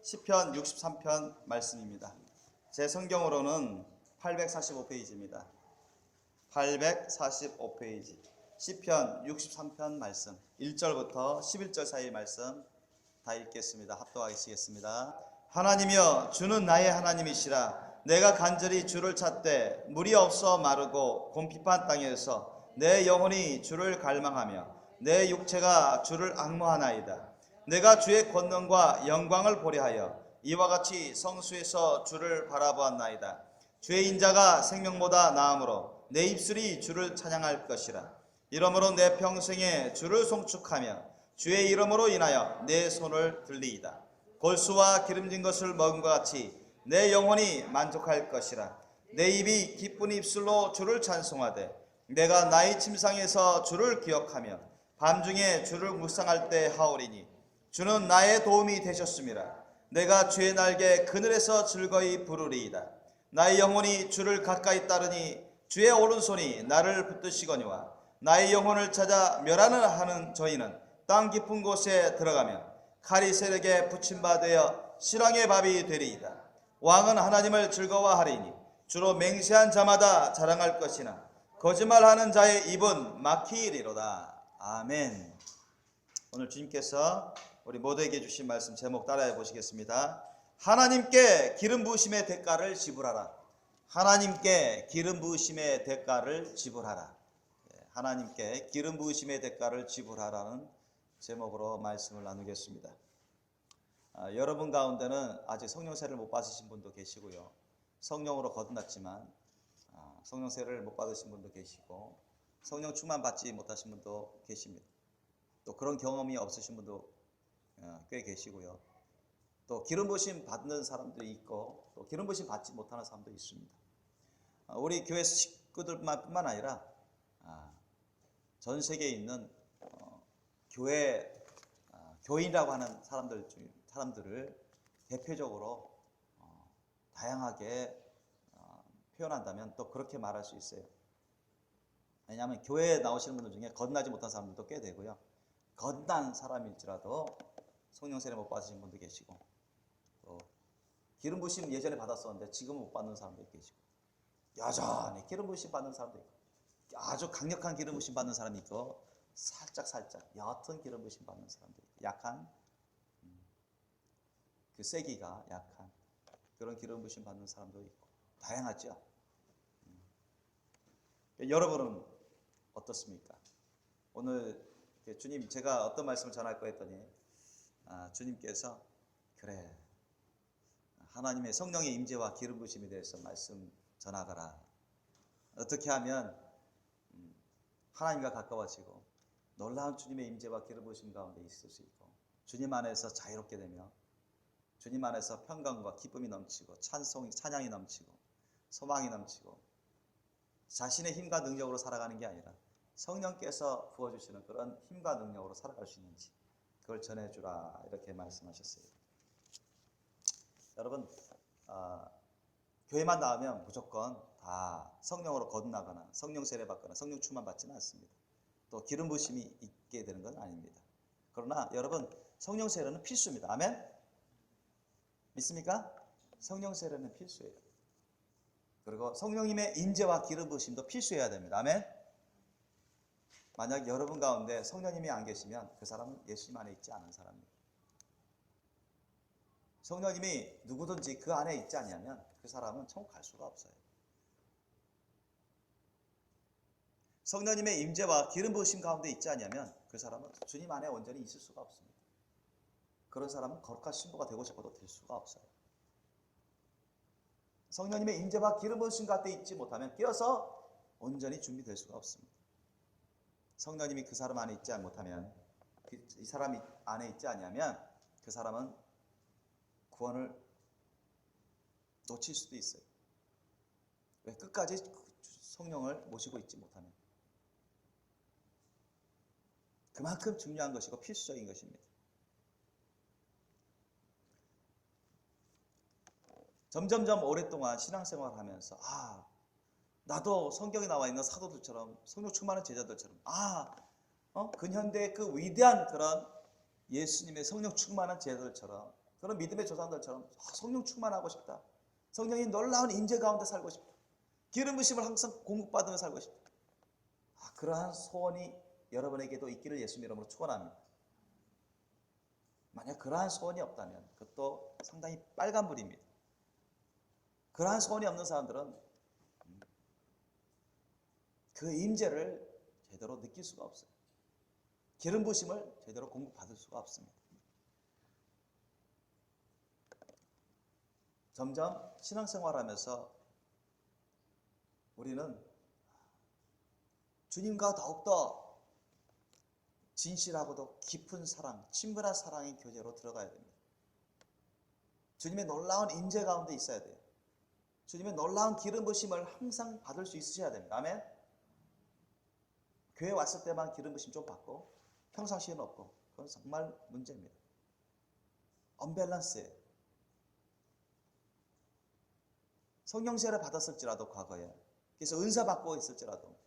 시편 63편 말씀입니다. 제 성경으로는 845페이지입니다. 845페이지 시편 63편 말씀 1절부터 11절 사이 말씀 다 읽겠습니다. 합독하시겠습니다. 하나님이여 주는 나의 하나님이시라. 내가 간절히 주를 찾되 물이 없어 마르고 곰핍한 땅에서 내 영혼이 주를 갈망하며 내 육체가 주를 앙모하나이다. 내가 주의 권능과 영광을 보려 하여 이와 같이 성수에서 주를 바라보았나이다. 주의 인자가 생명보다 나음으로 내 입술이 주를 찬양할 것이라. 이러므로 내 평생에 주를 송축하며 주의 이름으로 인하여 내 손을 들리이다. 골수와 기름진 것을 먹은 것 같이 내 영혼이 만족할 것이라. 내 입이 기쁜 입술로 주를 찬송하되 내가 나의 침상에서 주를 기억하며 밤중에 주를 묵상할 때 하오리니 주는 나의 도움이 되셨음이라. 내가 주의 날개 그늘에서 즐거이 부르리이다. 나의 영혼이 주를 가까이 따르니 주의 오른손이 나를 붙드시거니와 나의 영혼을 찾아 멸하는 하는 저희는 땅 깊은 곳에 들어가며 칼이 세력에 붙임바 되어 실황의 밥이 되리이다. 왕은 하나님을 즐거워하리니 주로 맹세한 자마다 자랑할 것이나 거짓말하는 자의 입은 막히리로다. 아멘. 오늘 주님께서 우리 모두에게 주신 말씀 제목 따라해 보시겠습니다. 하나님께 기름 부으심의 대가를 지불하라. 하나님께 기름 부으심의 대가를 지불하라. 하나님께 기름 부으심의 대가를 지불하라는 제목으로 말씀을 나누겠습니다. 여러분 가운데는 아직 성령세를 못 받으신 분도 계시고요. 성령으로 거듭났지만 성령세를 못 받으신 분도 계시고 성령 충만 받지 못하신 분도 계십니다. 또 그런 경험이 없으신 분도 꽤 계시고요. 또 기름 부으심 받는 사람도 있고 또 기름 부으심 받지 못하는 사람도 있습니다. 우리 교회 식구들뿐만 아니라 전 세계에 있는 교인이라고 하는 사람들을 대표적으로 다양하게 표현한다면 또 그렇게 말할 수 있어요. 왜냐하면 교회에 나오시는 분들 중에 거듭나지 못한 사람들도 꽤 되고요. 거듭난 사람일지라도 성령 세례 못 받으신 분도 계시고 또 기름 부으심 예전에 받았었는데 지금은 못 받는 사람도 계시고 여전히 기름 부으심 받는 사람도 있고 아주 강력한 기름 부으심 받는 사람이 있고 살짝 옅은 기름 부으심 받는 사람도 있고 약한 그 세기가 약한 그런 기름 부으심 받는 사람도 있고 다양하죠. 여러분은 어떻습니까? 오늘 주님 제가 어떤 말씀을 전할까 했더니 주님께서 그래 하나님의 성령의 임재와 기름 부으심에 대해서 말씀 전하거라. 어떻게 하면 하나님과 가까워지고 놀라운 주님의 임재와 기름 부으심 가운데 있을 수 있고 주님 안에서 자유롭게 되며 주님 안에서 평강과 기쁨이 넘치고 찬양이 넘치고 소망이 넘치고 자신의 힘과 능력으로 살아가는 게 아니라 성령께서 부어주시는 그런 힘과 능력으로 살아갈 수 있는지 그걸 전해주라 이렇게 말씀하셨어요. 여러분 교회만 나오면 무조건 다 성령으로 거듭나거나 성령 세례 받거나 성령 충만 받지는 않습니다. 또 기름 부으심이 있게 되는 건 아닙니다. 그러나 여러분 성령 세례는 필수입니다. 아멘? 믿습니까? 성령 세례는 필수예요. 그리고 성령님의 인재와 기름 부으심도 필수해야 됩니다. 아멘? 만약 여러분 가운데 성령님이 안 계시면 그 사람은 예수님 안에 있지 않은 사람입니다. 성령님이 누구든지 그 안에 있지 않으면 그 사람은 천국 갈 수가 없어요. 성령님의 임재와 기름 부으심 가운데 있지 않으면 그 사람은 주님 안에 온전히 있을 수가 없습니다. 그런 사람은 거룩한 신부가 되고 싶어도 될 수가 없어요. 성령님의 임재와 기름 부으심 가운데 있지 못하면 끼어서 온전히 준비될 수가 없습니다. 성령님이 그 사람 안에 있지 못하면 이 사람 안에 있지 않으면 그 사람은 구원을 놓칠 수도 있어요. 왜? 끝까지 성령을 모시고 있지 못하면. 그만큼 중요한 것이고 필수적인 것입니다. 점점점 오랫동안 신앙생활을 하면서 나도 성경에 나와 있는 사도들처럼 성령 충만한 제자들처럼 근현대의 그 위대한 그런 예수님의 성령 충만한 제자들처럼 그런 믿음의 조상들처럼 성령 충만하고 싶다. 성령이 놀라운 임재 가운데 살고 싶다. 기름 부심을 항상 공급받으며 살고 싶다. 그러한 소원이 여러분에게도 있기를 예수님 이름으로 축원합니다. 만약 그러한 소원이 없다면 그것도 상당히 빨간불입니다. 그러한 소원이 없는 사람들은 그 임재를 제대로 느낄 수가 없어요. 기름 부심을 제대로 공급받을 수가 없습니다. 점점 신앙생활하면서 우리는 주님과 더욱더 진실하고도 깊은 사랑, 친밀한 사랑의 교제로 들어가야 됩니다. 주님의 놀라운 임재 가운데 있어야 돼요. 주님의 놀라운 기름 부심을 항상 받을 수 있으셔야 됩니다. 아멘. 교회 왔을 때만 기름 부심 좀 받고 평상시에는 없고 그건 정말 문제입니다. 언밸런스예요. 성령세를 받았을지라도 과거에, 그래서 은사 받고 있을지라도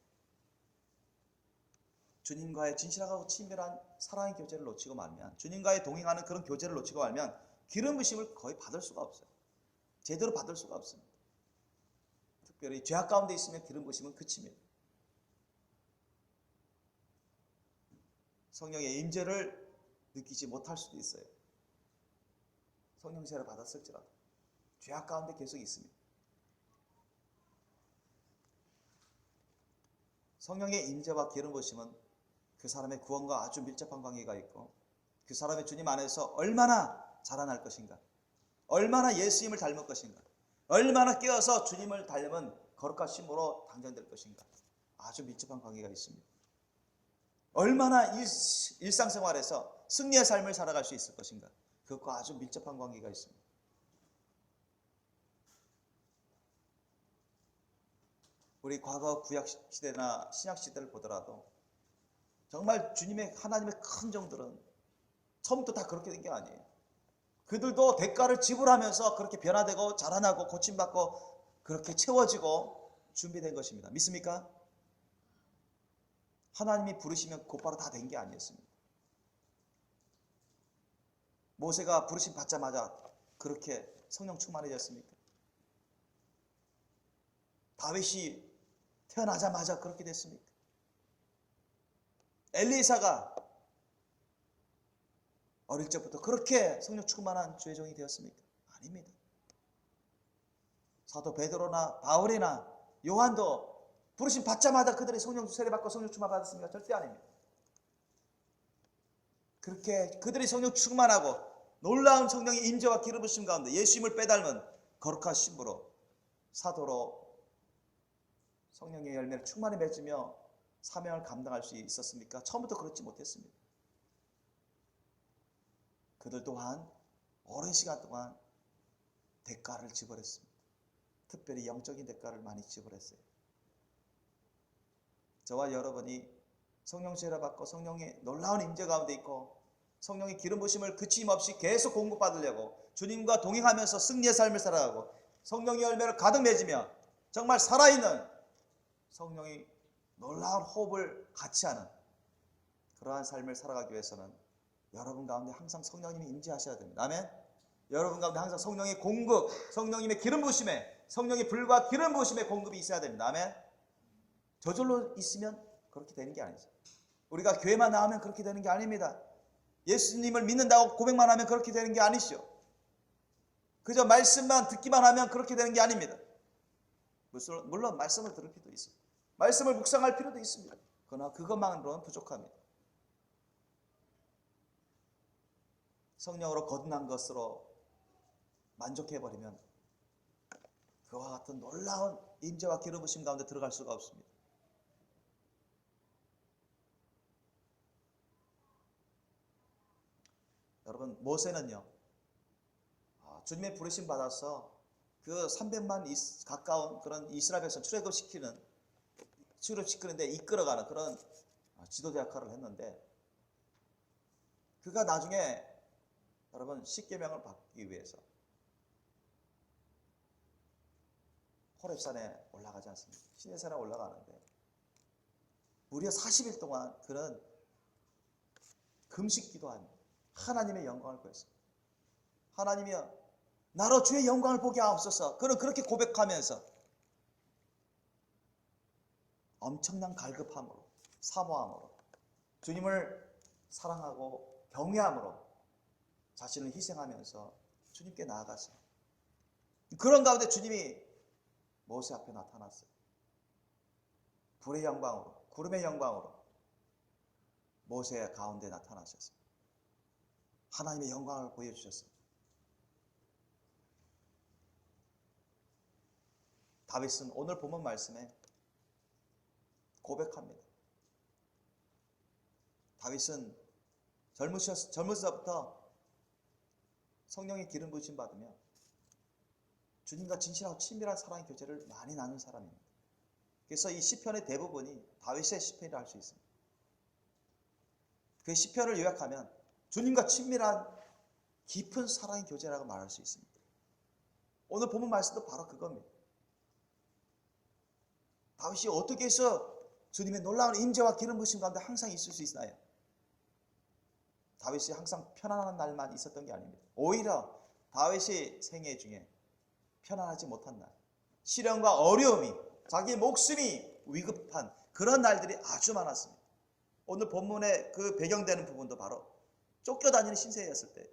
주님과의 진실하고 친밀한 사랑의 교제를 놓치고 말면, 주님과의 동행하는 그런 교제를 놓치고 말면 기름 부심을 거의 받을 수가 없어요. 제대로 받을 수가 없습니다. 특별히 죄악 가운데 있으면 기름 부심은 그칩니다. 성령의 임재를 느끼지 못할 수도 있어요. 성령세를 받았을지라도 죄악 가운데 계속 있습니다. 성령의 임재와 기름 부심은 그 사람의 구원과 아주 밀접한 관계가 있고, 그 사람의 주님 안에서 얼마나 자라날 것인가, 얼마나 예수님을 닮을 것인가, 얼마나 깨어서 주님을 닮은 거룩한 심으로 단장될 것인가, 아주 밀접한 관계가 있습니다. 얼마나 일상생활에서 승리의 삶을 살아갈 수 있을 것인가, 그것과 아주 밀접한 관계가 있습니다. 우리 과거 구약 시대나 신약 시대를 보더라도 정말 하나님의 큰 종들은 처음부터 다 그렇게 된 게 아니에요. 그들도 대가를 지불하면서 그렇게 변화되고 자라나고 고침받고 그렇게 채워지고 준비된 것입니다. 믿습니까? 하나님이 부르시면 곧바로 다 된 게 아니었습니다. 모세가 부르심 받자마자 그렇게 성령 충만해졌습니까? 다윗이 태어나자마자 그렇게 됐습니까? 엘리사가 어릴 적부터 그렇게 성령 충만한 주의 종이 되었습니까? 아닙니다. 사도 베드로나 바울이나 요한도 부르심 받자마자 그들이 성령 세례받고 성령 충만 받았습니까? 절대 아닙니다. 그렇게 그들이 성령 충만하고 놀라운 성령의 임재와 기름 부심 가운데 예수님을 빼닮은 거룩한 신부로 사도로 성령의 열매를 충만히 맺으며 사명을 감당할 수 있었습니까? 처음부터 그렇지 못했습니다. 그들 또한 오랜 시간 동안 대가를 지불했습니다. 특별히 영적인 대가를 많이 지불했어요. 저와 여러분이 성령 세례 받고 성령의 놀라운 임재 가운데 있고 성령의 기름 부심을 그침없이 계속 공급받으려고 주님과 동행하면서 승리의 삶을 살아가고 성령의 열매를 가득 맺으며 정말 살아있는 성령이 놀라운 호흡을 같이 하는 그러한 삶을 살아가기 위해서는 여러분 가운데 항상 성령님이 임재하셔야 됩니다. 아멘. 여러분 가운데 항상 성령의 공급, 성령님의 기름 부심에, 성령의 불과 기름 부심의 공급이 있어야 됩니다. 아멘. 저절로 있으면 그렇게 되는 게 아니죠. 우리가 교회만 나오면 그렇게 되는 게 아닙니다. 예수님을 믿는다고 고백만 하면 그렇게 되는 게 아니죠. 그저 말씀만 듣기만 하면 그렇게 되는 게 아닙니다. 물론 말씀을 들을 필요도 있습니다. 말씀을 묵상할 필요도 있습니다. 그러나 그것만으로는 부족합니다. 성령으로 거듭난 것으로 만족해버리면 그와 같은 놀라운 임재와 기름 부심 가운데 들어갈 수가 없습니다. 여러분, 모세는요, 주님의 부르심 받아서 그 300만 가까운 그런 이스라엘 백성 출애굽시키는데 이끌어가는 그런 지도자 역할을 했는데, 그가 나중에 여러분 십계명을 받기 위해서 호렙산에 올라가지 않습니까? 시내산에 올라가는데 무려 40일 동안 그런 금식 기도한 하나님의 영광을 구했습니다. 하나님이여 나로 주의 영광을 보게 하옵소서. 그는 그렇게 고백하면서 엄청난 갈급함으로, 사모함으로, 주님을 사랑하고 경외함으로 자신을 희생하면서 주님께 나아갔어요. 그런 가운데 주님이 모세 앞에 나타났어요. 불의 영광으로, 구름의 영광으로 모세 가운데 나타나셨어요. 하나님의 영광을 보여주셨어요. 다윗은 오늘 본문 말씀에 고백합니다. 다윗은 젊으서부터 성령의 기름 부으심 받으며 주님과 진실하고 친밀한 사랑의 교제를 많이 나눈 사람입니다. 그래서 이 시편의 대부분이 다윗의 시편이라 할 수 있습니다. 그 시편을 요약하면 주님과 친밀한 깊은 사랑의 교제라고 말할 수 있습니다. 오늘 본문 말씀도 바로 그겁니다. 다윗이 어떻게 해서 주님의 놀라운 임재와 기름 부으심 가운데 항상 있을 수 있나요? 다윗이 항상 편안한 날만 있었던 게 아닙니다. 오히려 다윗이 생애 중에 편안하지 못한 날, 시련과 어려움이, 자기 목숨이 위급한 그런 날들이 아주 많았습니다. 오늘 본문의 그 배경되는 부분도 바로 쫓겨다니는 신세였을 때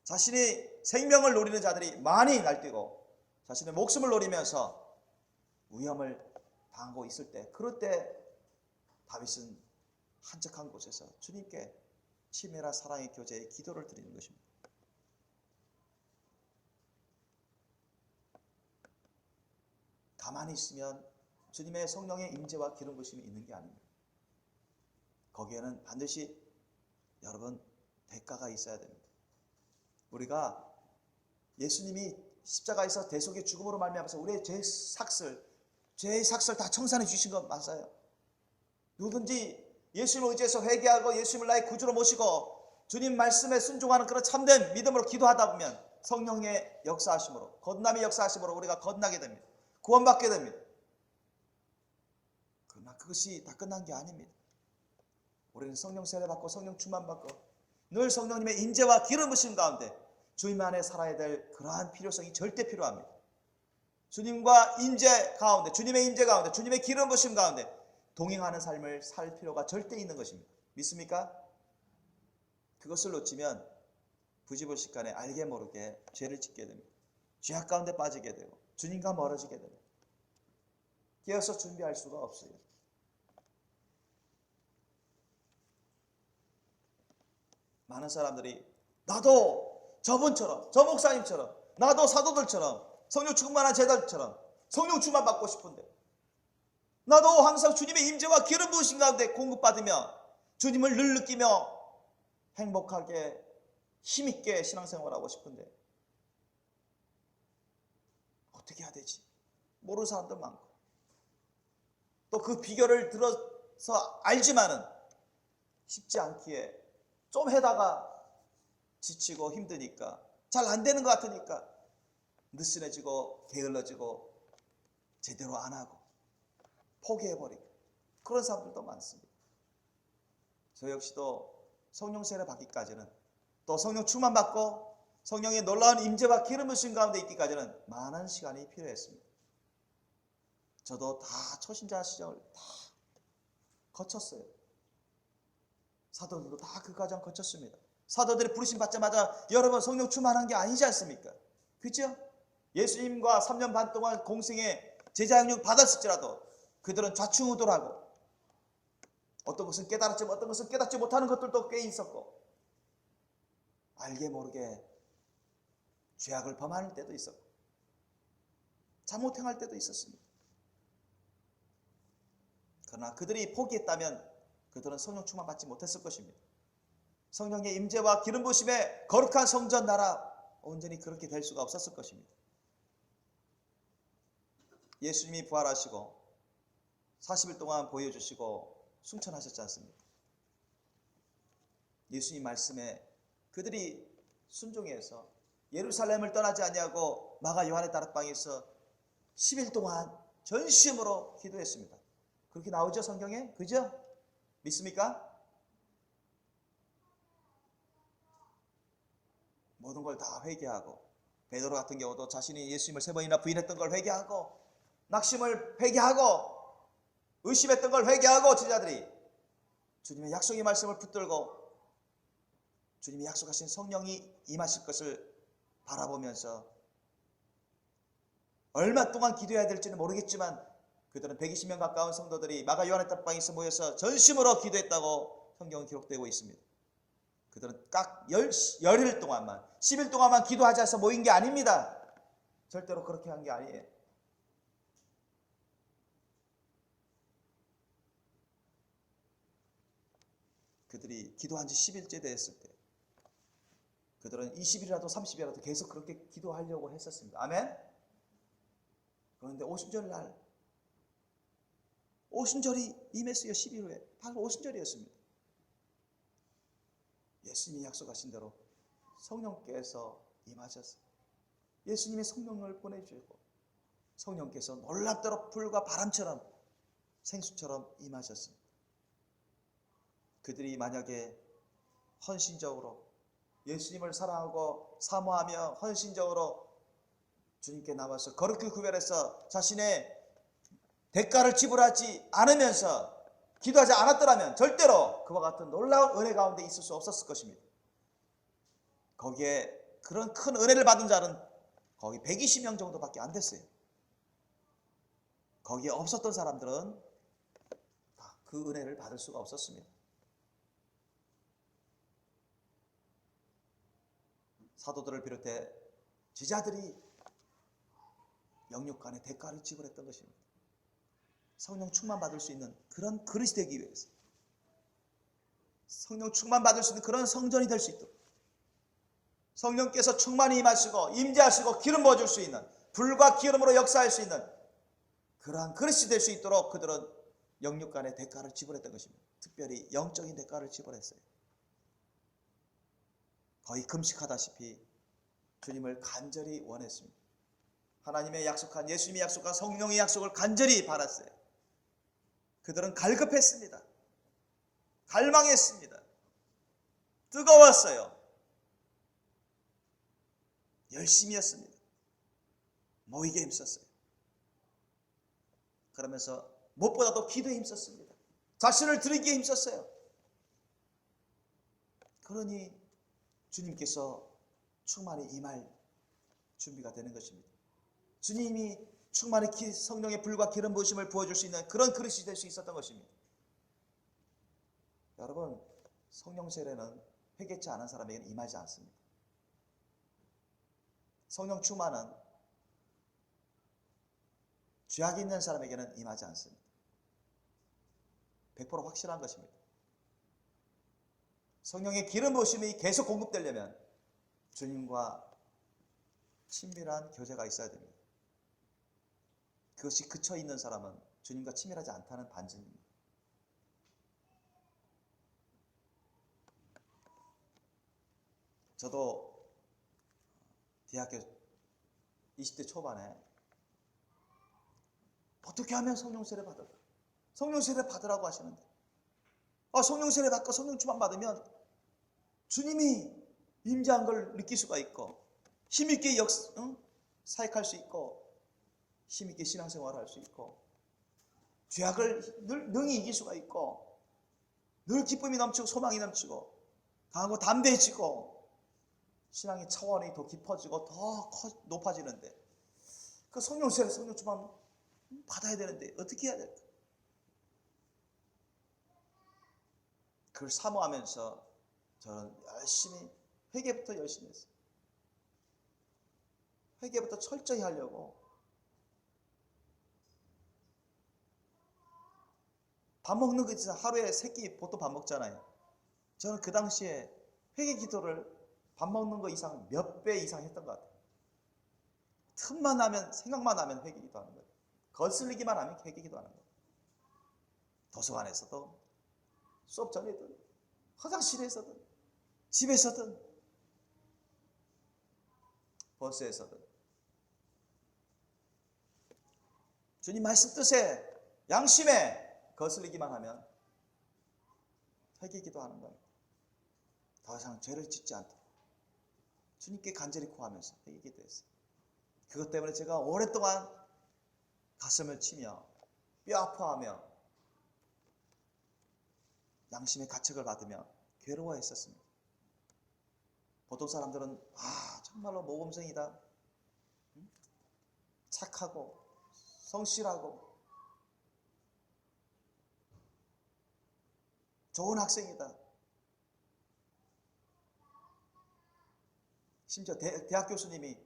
자신의 생명을 노리는 자들이 많이 날뛰고 자신의 목숨을 노리면서 위험을 당하고 있을 때, 그럴 때 다윗은 한적한 곳에서 주님께 치밀한 사랑의 교제에 기도를 드리는 것입니다. 가만히 있으면 주님의 성령의 임재와 기름 부으심이 있는 게 아닙니다. 거기에는 반드시 여러분 대가가 있어야 됩니다. 우리가 예수님이 십자가에서 대속의 죽음으로 말미암아서 우리의 죄의 삭슬 다 청산해 주신 것 맞아요. 누구든지 예수님을 의지해서 회개하고 예수님을 나의 구주로 모시고 주님 말씀에 순종하는 그런 참된 믿음으로 기도하다 보면 성령의 역사하심으로, 거듭남의 역사하심으로 우리가 거듭나게 됩니다. 구원받게 됩니다. 그러나 그것이 다 끝난 게 아닙니다. 우리는 성령 세례 받고 성령 충만 받고 늘 성령님의 인재와 기름 부으심 가운데 주님 안에 살아야 될 그러한 필요성이 절대 필요합니다. 주님과 인재 가운데, 주님의 인재 가운데, 주님의 기름 부으심 가운데 동행하는 삶을 살 필요가 절대 있는 것입니다. 믿습니까? 그것을 놓치면 부지불식간에 알게 모르게 죄를 짓게 됩니다. 죄악 가운데 빠지게 되고 주님과 멀어지게 됩니다. 깨어서 준비할 수가 없어요. 많은 사람들이 나도 저분처럼, 저 목사님처럼, 나도 사도들처럼, 성령 충만한 제자들처럼 성령 충만 받고 싶은데, 나도 항상 주님의 임재와 기름 부으심 가운데 공급받으며 주님을 늘 느끼며 행복하게 힘있게 신앙생활하고 싶은데 어떻게 해야 되지? 모르는 사람도 많고 또 그 비결을 들어서 알지만은 쉽지 않기에 좀 해다가 지치고 힘드니까 잘 안 되는 것 같으니까 느슨해지고 게을러지고 제대로 안 하고 포기해버리고 그런 사람들도 많습니다. 저 역시도 성령 세례 받기까지는, 또 성령 충만 받고 성령의 놀라운 임재와 기름 부으심 가운데 있기까지는 많은 시간이 필요했습니다. 저도 다 초신자 시절 다 거쳤어요. 사도들도 다 그 과정 거쳤습니다. 사도들이 부르심 받자마자 여러분 성령 충만한 게 아니지 않습니까? 그렇죠? 예수님과 3년 반 동안 공생의 제자 양육 받았을지라도 그들은 좌충우돌하고 어떤 것은 깨달았지만 어떤 것은 깨닫지 못하는 것들도 꽤 있었고 알게 모르게 죄악을 범할 때도 있었고 잘못 행할 때도 있었습니다. 그러나 그들이 포기했다면 그들은 성령 충만 받지 못했을 것입니다. 성령의 임재와 기름 부으심에 거룩한 성전 나라 온전히 그렇게 될 수가 없었을 것입니다. 예수님이 부활하시고 40일 동안 보여주시고 승천하셨지 않습니까? 예수님 말씀에 그들이 순종해서 예루살렘을 떠나지 아니하고 마가 요한의 다락방에서 10일 동안 전심으로 기도했습니다. 그렇게 나오죠, 성경에? 그죠? 믿습니까? 모든 걸 다 회개하고, 베드로 같은 경우도 자신이 예수님을 3번이나 부인했던 걸 회개하고, 낙심을 회개하고, 의심했던 걸 회개하고, 제자들이 주님의 약속의 말씀을 붙들고 주님이 약속하신 성령이 임하실 것을 바라보면서 얼마 동안 기도해야 될지는 모르겠지만 그들은 120명 가까운 성도들이 마가 요한의 탑방에서 모여서 전심으로 기도했다고 성경은 기록되고 있습니다. 그들은 딱 열흘 동안만, 10일 동안만 기도하자 해서 모인 게 아닙니다. 절대로 그렇게 한 게 아니에요. 그들이 기도한 지 10일째 됐을 때 그들은 20일이라도 30일이라도 계속 그렇게 기도하려고 했었습니다. 아멘? 그런데 오순절 날 오순절이 임했어요. 10일 후에 바로 오순절이었습니다. 예수님이 약속하신 대로 성령께서 임하셨어요. 예수님이 성령을 보내주시고 성령께서 놀랍도록 불과 바람처럼 생수처럼 임하셨습니다. 그들이 만약에 헌신적으로 예수님을 사랑하고 사모하며 헌신적으로 주님께 나와서 거룩히 구별해서 자신의 대가를 지불하지 않으면서 기도하지 않았더라면 절대로 그와 같은 놀라운 은혜 가운데 있을 수 없었을 것입니다. 거기에 그런 큰 은혜를 받은 자는 거기 120명 정도밖에 안 됐어요. 거기에 없었던 사람들은 다 그 은혜를 받을 수가 없었습니다. 사도들을 비롯해 제자들이 영육간의 대가를 지불했던 것입니다. 성령 충만 받을 수 있는 그런 그릇이 되기 위해서, 성령 충만 받을 수 있는 그런 성전이 될 수 있도록, 성령께서 충만히 임하시고 임재하시고 기름 부어줄 수 있는, 불과 기름으로 역사할 수 있는 그러한 그릇이 될 수 있도록 그들은 영육간의 대가를 지불했던 것입니다. 특별히 영적인 대가를 지불했어요. 거의 금식하다시피 주님을 간절히 원했습니다. 하나님의 약속한, 예수님이 약속한 성령의 약속을 간절히 바랐어요. 그들은 갈급했습니다. 갈망했습니다. 뜨거웠어요. 열심히 했습니다. 모이게 힘썼어요. 그러면서 무엇보다도 기도에 힘썼습니다. 자신을 드리기에 힘썼어요. 그러니 주님께서 충만히 임할 준비가 되는 것입니다. 주님이 충만히 성령의 불과 기름 부으심을 부어줄 수 있는 그런 그릇이 될 수 있었던 것입니다. 여러분, 성령 세례는 회개치 않은 사람에게는 임하지 않습니다. 성령 충만은 죄악이 있는 사람에게는 임하지 않습니다. 100% 확실한 것입니다. 성령의 기름 부으심이 계속 공급되려면 주님과 친밀한 교제가 있어야 됩니다. 그것이 그쳐 있는 사람은 주님과 친밀하지 않다는 반증입니다. 저도 대학교 20대 초반에 어떻게 하면 성령 세례 받을까? 성령 세례 받으라고 하시는데, 성령 세례 받고 성령 충만 받으면 주님이 임재한 걸 느낄 수가 있고 힘있게 사역할 수 있고 힘있게 신앙생활을 할 수 있고 죄악을 능히 이길 수가 있고 늘 기쁨이 넘치고 소망이 넘치고 강하고 담대해지고 신앙의 차원이 더 깊어지고 더 높아지는데, 그 성령 세례, 성령 충만 받아야 되는데 어떻게 해야 될까? 그걸 사모하면서 저는 열심히, 회개부터 열심히 했어요. 회개부터 철저히 하려고. 밥 먹는 거 있잖아요. 하루에 3끼 보통 밥 먹잖아요. 저는 그 당시에 회개 기도를 밥 먹는 거 이상 몇 배 이상 했던 것 같아요. 틈만 나면, 생각만 나면 회개 기도하는 거예요. 거슬리기만 하면 회개 기도하는 거예요. 도서관에서도, 수업 전에든, 화장실에서든, 집에서든, 버스에서든. 주님 말씀 뜻에, 양심에 거슬리기만 하면 회개 기도하는 겁니다. 더 이상 죄를 짓지 않도록, 주님께 간절히 구하면서 회개 기도했어요. 그것 때문에 제가 오랫동안 가슴을 치며 뼈 아파하며 양심의 가책을 받으며 괴로워했었습니다. 보통 사람들은 정말로 모범생이다, 착하고 성실하고 좋은 학생이다. 심지어 대학 교수님이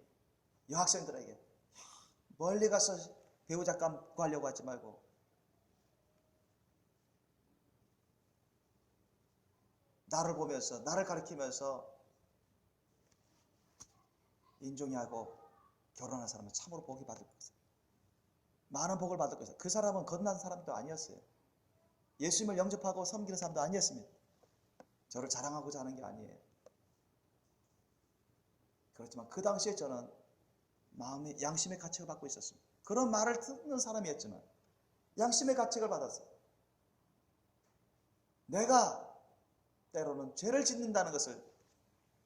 여학생들에게 멀리 가서 배우 작가 구하려고 하지 말고 나를 보면서, 나를 가르치면서 인종이하고 결혼한 사람은 참으로 복이 받을 것이다, 많은 복을 받을 것이다. 그 사람은 거듭난 사람도 아니었어요. 예수님을 영접하고 섬기는 사람도 아니었습니다. 저를 자랑하고자 하는 게 아니에요. 그렇지만 그 당시에 저는 마음의 양심의 가책을 받고 있었습니다. 그런 말을 듣는 사람이었지만 양심의 가책을 받았어요. 내가 때로는 죄를 짓는다는 것을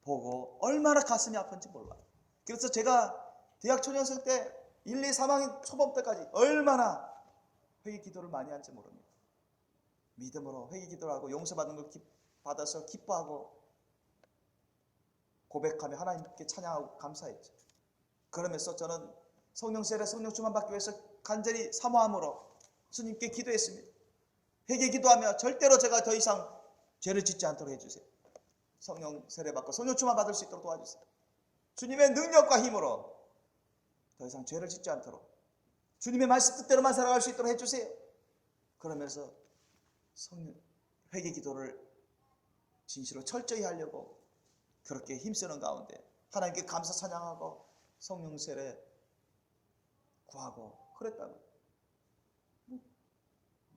보고 얼마나 가슴이 아픈지 몰라요. 그래서 제가 대학 초년생 때 1, 2, 3학년 초범 때까지 얼마나 회개 기도를 많이 한지 모릅니다. 믿음으로 회개 기도를 하고 용서받는 걸 받아서 기뻐하고 고백하며 하나님께 찬양하고 감사했죠. 그러면서 저는 성령 세례, 성령 충만 받기 위해서 간절히 사모함으로 주님께 기도했습니다. 회개 기도하며 절대로 제가 더 이상 죄를 짓지 않도록 해주세요. 성령 세례 받고 성령 충만 받을 수 있도록 도와주세요. 주님의 능력과 힘으로 더 이상 죄를 짓지 않도록 주님의 말씀 뜻대로만 살아갈 수 있도록 해주세요. 그러면서 회개 기도를 진실로 철저히 하려고 그렇게 힘쓰는 가운데 하나님께 감사 찬양하고 성령 세례 구하고 그랬다고.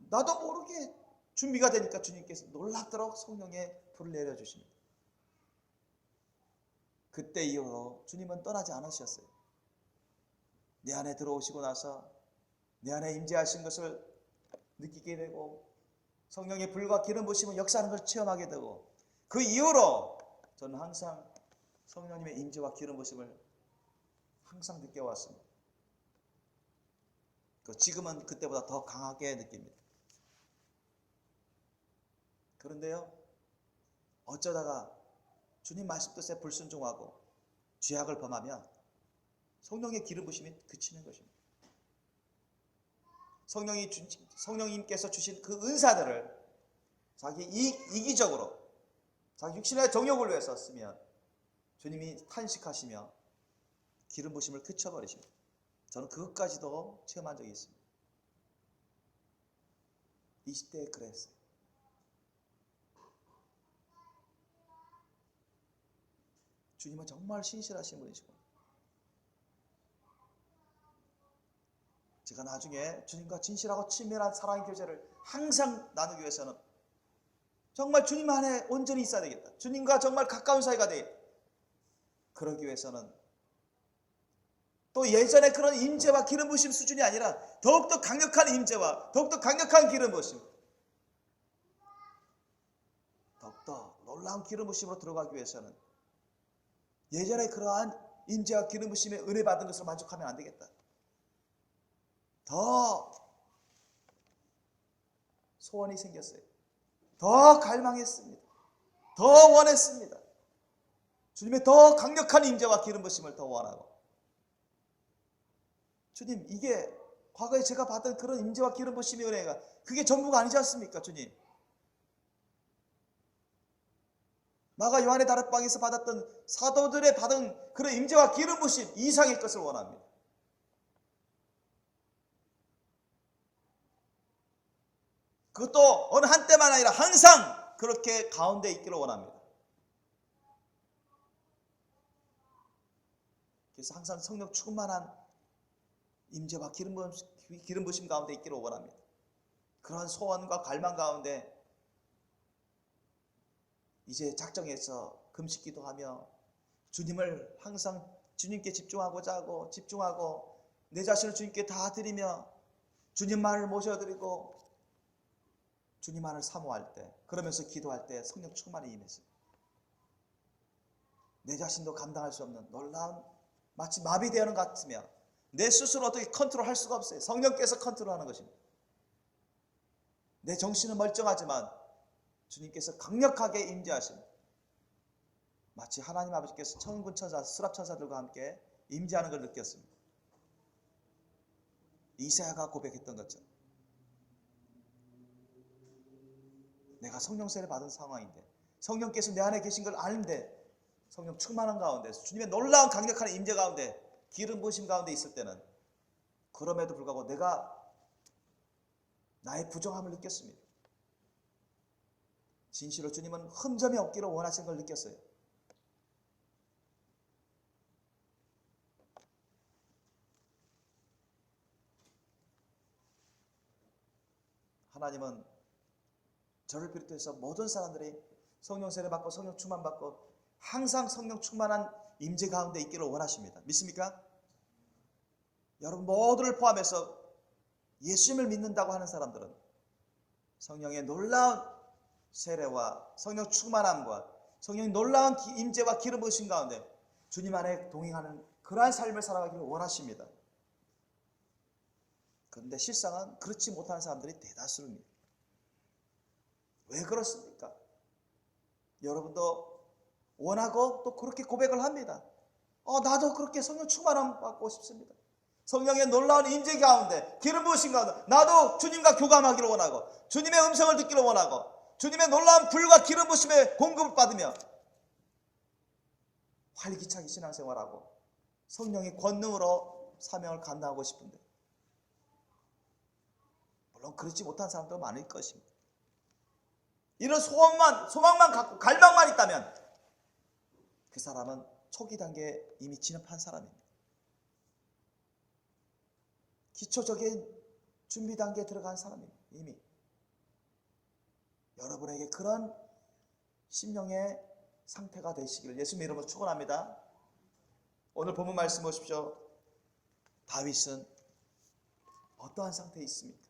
나도 모르게 준비가 되니까 주님께서 놀랍도록 성령의 불을 내려주십니다. 그때 이후로 주님은 떠나지 않으셨어요. 내 안에 들어오시고 나서 내 안에 임재하신 것을 느끼게 되고 성령의 불과 기름 부심을 역사하는 걸 체험하게 되고 그 이후로 저는 항상 성령님의 임재와 기름 부심을 항상 느껴왔습니다. 지금은 그때보다 더 강하게 느낍니다. 그런데요, 어쩌다가 주님 말씀 뜻에 불순종하고 죄악을 범하면 성령의 기름 부심이 그치는 것입니다. 성령님께서 주신 그 은사들을 자기 이기적으로 자기 육신의 정욕을 위해서 쓰면 주님이 탄식하시며 기름 부심을 그쳐버리십니다. 저는 그것까지도 체험한 적이 있습니다. 20대에 그랬어요. 주님은 정말 신실하신 분이시고 제가 나중에 주님과 진실하고 친밀한 사랑의 교제를 항상 나누기 위해서는 정말 주님 안에 온전히 있어야 되겠다. 주님과 정말 가까운 사이가 되겠다. 그러기 위해서는 또 예전에 그런 임재와 기름 부심 수준이 아니라 더욱더 강력한 임재와 더욱더 강력한 기름 부심, 더욱더 놀라운 기름 부심으로 들어가기 위해서는 예전에 그러한 임재와 기름 부심의 은혜 받은 것으로 만족하면 안 되겠다. 더 소원이 생겼어요. 더 갈망했습니다. 더 원했습니다. 주님의 더 강력한 임재와 기름 부심을 더 원하고 주님, 이게 과거에 제가 받은 그런 임재와 기름 부심의 은혜가 그게 전부가 아니지 않습니까? 주님, 마가 요한의 다락방에서 받았던 사도들의 받은 그런 임재와 기름 부심 이상의 것을 원합니다. 그것도 어느 한때만 아니라 항상 그렇게 가운데 있기를 원합니다. 그래서 항상 성령 충만한 임재와 기름 부심 가운데 있기를 원합니다. 그러한 소원과 갈망 가운데 이제 작정해서 금식 기도하며 주님을 항상 주님께 집중하고자 하고 집중하고 내 자신을 주님께 다 드리며 주님만을 모셔드리고 주님만을 사모할 때 그러면서 기도할 때 성령 충만히 임했어요. 내 자신도 감당할 수 없는 놀라운 마치 마비되는 것 같으며 내 스스로 어떻게 컨트롤할 수가 없어요. 성령께서 컨트롤하는 것입니다. 내 정신은 멀쩡하지만 주님께서 강력하게 임재하십니다. 마치 하나님 아버지께서 천군 천사, 수랍 천사들과 함께 임재하는 걸 느꼈습니다. 이사야가 고백했던 것처럼 내가 성령 세례 받은 상황인데 성령께서 내 안에 계신 걸 아는데 성령 충만한 가운데 주님의 놀라운 강력한 임재 가운데 기름 부으심 가운데 있을 때는 그럼에도 불구하고 내가 나의 부정함을 느꼈습니다. 진실로 주님은 흠점이 없기를 원하시는 걸 느꼈어요. 하나님은 저를 비롯해서 모든 사람들이 성령 세례 받고 성령 충만 받고 항상 성령 충만한 임재 가운데 있기를 원하십니다. 믿습니까? 여러분 모두를 포함해서 예수님을 믿는다고 하는 사람들은 성령의 놀라운 세례와 성령 충만함과 성령의 놀라운 임재와 기름 부으심 가운데 주님 안에 동행하는 그러한 삶을 살아가기를 원하십니다. 그런데 실상은 그렇지 못하는 사람들이 대다수입니다. 왜 그렇습니까? 여러분도 원하고 또 그렇게 고백을 합니다. 나도 그렇게 성령 충만함 받고 싶습니다. 성령의 놀라운 임재 가운데 기름 부으신 가운데 나도 주님과 교감하기를 원하고 주님의 음성을 듣기를 원하고 주님의 놀라운 불과 기름 부으심의 공급을 받으며 활기차게 신앙생활하고 성령의 권능으로 사명을 감당하고 싶은데 물론 그렇지 못한 사람도 많을 것입니다. 이런 소망만 갖고 갈망만 있다면 그 사람은 초기 단계에 이미 진입한 사람입니다. 기초적인 준비 단계에 들어간 사람입니다. 이미 여러분에게 그런 심령의 상태가 되시기를 예수님 이름으로 축원합니다. 오늘 본문 말씀 보십시오. 다윗은 어떠한 상태에 있습니까?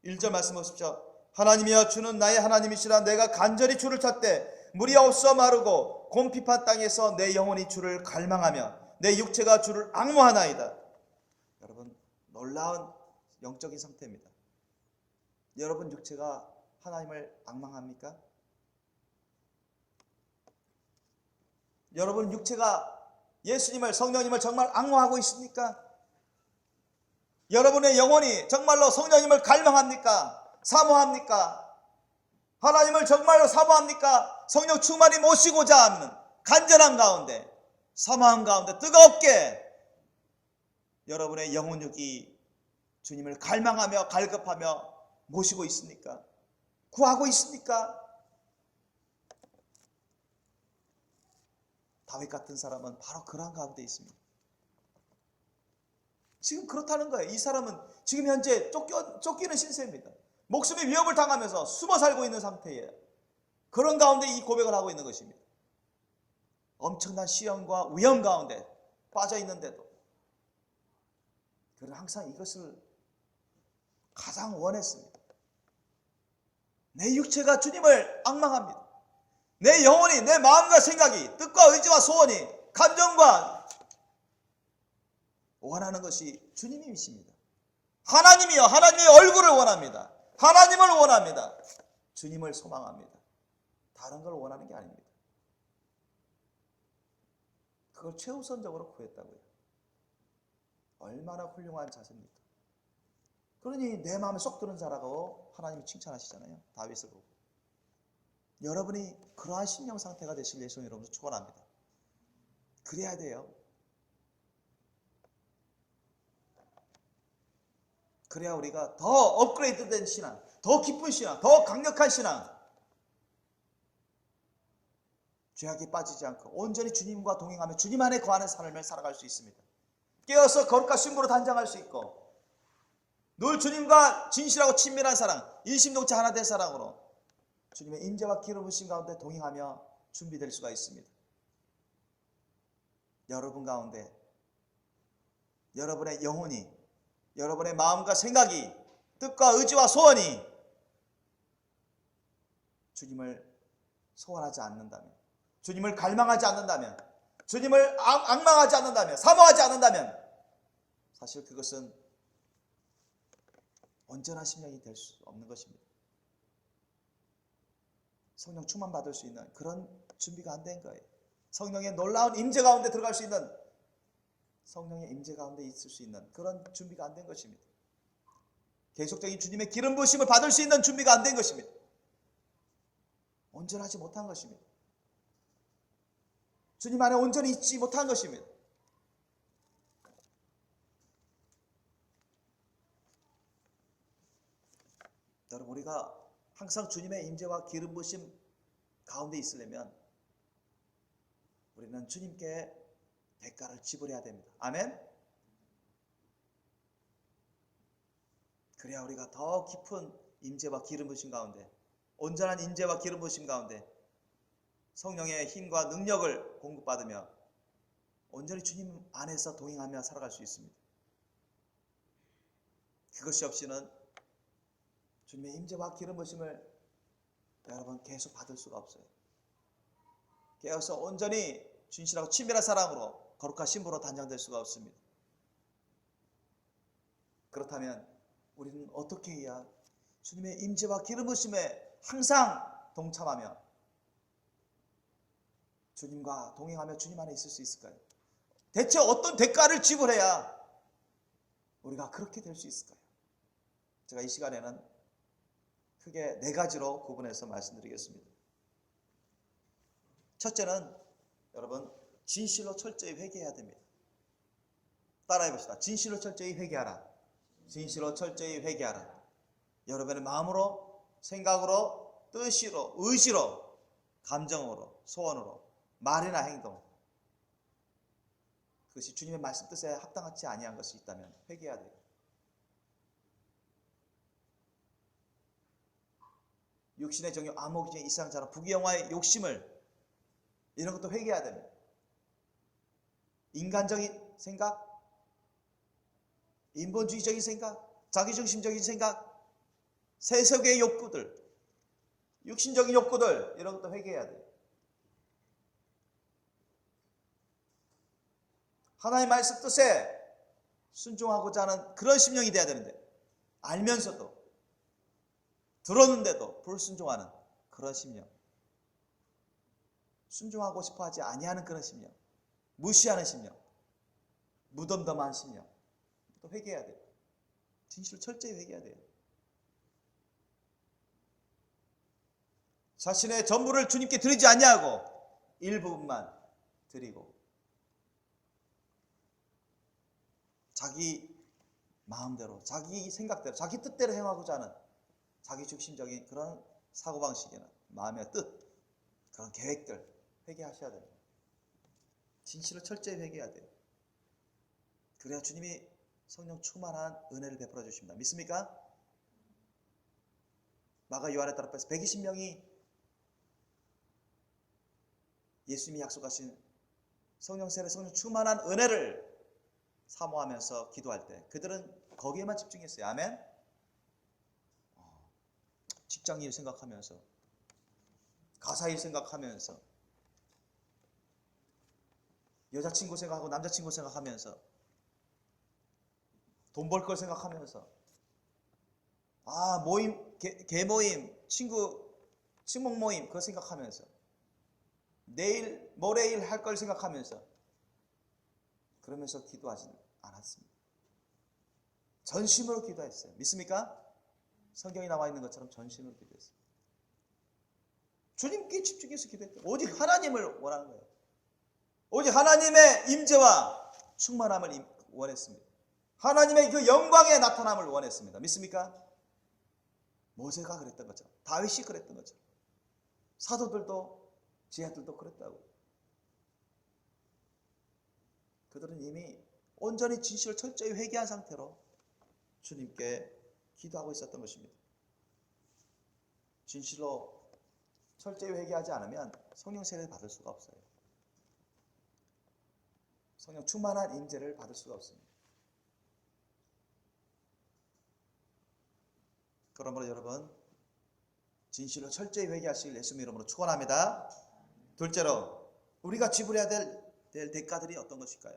1절 말씀 보십시오. 하나님이여 주는 나의 하나님이시라. 내가 간절히 주를 찾되 물이 없어 마르고 곰핍한 땅에서 내 영혼이 주를 갈망하며 내 육체가 주를 앙모하나이다. 여러분 놀라운 영적인 상태입니다. 여러분 육체가 하나님을 앙망합니까? 여러분 육체가 예수님을 성령님을 정말 앙모하고 있습니까? 여러분의 영혼이 정말로 성령님을 갈망합니까? 사모합니까? 하나님을 정말로 사모합니까? 성령 충만히 모시고자 하는 간절함 가운데 사모함 가운데 뜨겁게 여러분의 영혼육이 주님을 갈망하며 갈급하며 모시고 있습니까? 구하고 있습니까? 다윗 같은 사람은 바로 그러한 가운데 있습니다. 지금 그렇다는 거예요. 이 사람은 지금 현재 쫓기는 신세입니다. 목숨의 위협을 당하면서 숨어 살고 있는 상태예요. 그런 가운데 이 고백을 하고 있는 것입니다. 엄청난 시험과 위험 가운데 빠져 있는데도 그는 항상 이것을 가장 원했습니다. 내 육체가 주님을 앙망합니다. 내 영혼이, 내 마음과 생각이, 뜻과 의지와 소원이, 감정과 원하는 것이 주님이십니다. 하나님이요, 하나님의 얼굴을 원합니다. 하나님을 원합니다. 주님을 소망합니다. 다른 걸 원하는 게 아닙니다. 그걸 최우선적으로 구했다고요. 얼마나 훌륭한 자세입니까? 그러니 내 마음에 쏙 드는 자라고 하나님이 칭찬하시잖아요. 다윗을 보고. 여러분이 그러한 심령 상태가 되실 예수 여러분을 축원합니다. 그래야 돼요. 그래야 우리가 더 업그레이드된 신앙, 더 깊은 신앙, 더 강력한 신앙, 죄악에 빠지지 않고 온전히 주님과 동행하며 주님 안에 거하는 삶을 살아갈 수 있습니다. 깨어서 거룩과 신부로 단장할 수 있고 늘 주님과 진실하고 친밀한 사랑, 일심동체 하나 된 사랑으로 주님의 임재와 기름 부으심 가운데 동행하며 준비될 수가 있습니다. 여러분 가운데 여러분의 영혼이, 여러분의 마음과 생각이, 뜻과 의지와 소원이 주님을 소원하지 않는다면, 주님을 갈망하지 않는다면, 주님을 앙망하지 않는다면, 사모하지 않는다면 사실 그것은 온전한 심령이 될 수 없는 것입니다. 성령 충만 받을 수 있는 그런 준비가 안 된 거예요. 성령의 놀라운 임재 가운데 들어갈 수 있는, 성령의 임재 가운데 있을 수 있는 그런 준비가 안 된 것입니다. 계속적인 주님의 기름 부으심을 받을 수 있는 준비가 안 된 것입니다. 온전하지 못한 것입니다. 주님 안에 온전히 있지 못한 것입니다. 여러분, 우리가 항상 주님의 임재와 기름 부으심 가운데 있으려면 우리는 주님께 대가를 지불해야 됩니다. 아멘. 그래야 우리가 더 깊은 임재와 기름 부으심 가운데, 온전한 임재와 기름 부으심 가운데 성령의 힘과 능력을 공급받으며 온전히 주님 안에서 동행하며 살아갈 수 있습니다. 그것이 없이는 주님의 임재와 기름 부으심을 여러분 계속 받을 수가 없어요. 깨어서 온전히 진실하고 친밀한 사랑으로 거룩한 신부로 단장될 수가 없습니다. 그렇다면 우리는 어떻게 해야 주님의 임재와 기름 부으심에 항상 동참하며 주님과 동행하며 주님 안에 있을 수 있을까요? 대체 어떤 대가를 지불해야 우리가 그렇게 될 수 있을까요? 제가 이 시간에는 크게 4가지로 구분해서 말씀드리겠습니다. 첫째는 여러분, 진실로 철저히 회개해야 됩니다. 따라해 봅시다. 진실로 철저히 회개하라. 진실로 철저히 회개하라. 여러분의 마음으로, 생각으로, 뜻으로, 의지로, 감정으로, 소원으로, 말이나 행동, 그것이 주님의 말씀 뜻에 합당하지 아니한 것이 있다면 회개해야 돼요. 육신의 정욕, 암호기증, 이상자랑 부귀영화의 욕심을, 이런 것도 회개해야 됩니다. 인간적인 생각, 인본주의적인 생각, 자기중심적인 생각, 세속의 욕구들, 육신적인 욕구들, 이런 것도 회개해야 돼요. 하나님의 말씀 뜻에 순종하고자 하는 그런 심령이 돼야 되는데, 알면서도 들었는데도 불순종하는 그런 심령, 순종하고 싶어 하지 아니하는 그런 심령, 무시하는 심령, 무덤덤한 심령, 또 회개해야 돼요. 진실로 철저히 회개해야 돼요. 자신의 전부를 주님께 드리지 아니하고 일부분만 드리고 자기 마음대로, 자기 생각대로, 자기 뜻대로 행하고자 하는 자기 중심적인 그런 사고방식이나 마음의 뜻, 그런 계획들 회개하셔야 됩니다. 진실로 철저히 회개해야 돼요. 그래야 주님이 성령 충만한 은혜를 베풀어 주십니다. 믿습니까? 마가 요한에 따라 120명이 예수님이 약속하신 성령 세례, 성령 충만한 은혜를 사모하면서 기도할 때 그들은 거기에만 집중했어요. 아멘. 직장일 생각하면서, 가사일 생각하면서, 여자친구 생각하고 남자친구 생각하면서, 돈 벌 걸 생각하면서, 모임, 개모임, 친목 모임 그거 생각하면서, 내일 모레일 할 걸 생각하면서, 그러면서 기도하지는 않았습니다. 전심으로 기도했어요. 믿습니까? 성경에 나와 있는 것처럼 전심으로 기도했어요. 주님께 집중해서 기도했대요. 오직 하나님을 원하는 거예요. 오직 하나님의 임재와 충만함을 원했습니다. 하나님의 그 영광의 나타남을 원했습니다. 믿습니까? 모세가 그랬던 것처럼, 다윗이 그랬던 것처럼, 사도들도 지혜들도 그랬다고. 그들은 이미 온전히 진실을 철저히 회개한 상태로 주님께 기도하고 있었던 것입니다. 진실로 철저히 회개하지 않으면 성령 세례를 받을 수가 없어요. 성령 충만한 임재를 받을 수가 없습니다. 그러므로 여러분, 진실로 철저히 회개하시길 예수님 이름으로 축원합니다. 둘째로 우리가 지불해야 될 대가들이 어떤 것일까요?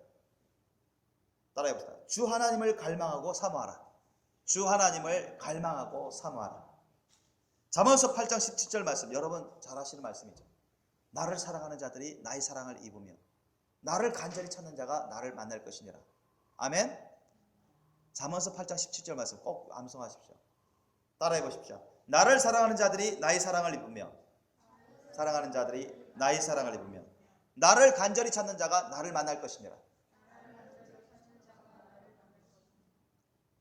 따라해 봅시다. 주 하나님을 갈망하고 사모하라. 주 하나님을 갈망하고 사모하라. 잠언서 8장 17절 말씀, 여러분 잘 아시는 말씀이죠. 나를 사랑하는 자들이 나의 사랑을 입으며 나를 간절히 찾는 자가 나를 만날 것이니라. 아멘. 잠언서 8장 17절 말씀 꼭 암송하십시오. 따라해 보십시오. 나를 사랑하는 자들이 나의 사랑을 입으며, 사랑하는 자들이 나의 사랑을 입으며 나를 간절히 찾는 자가 나를 만날 것이니라.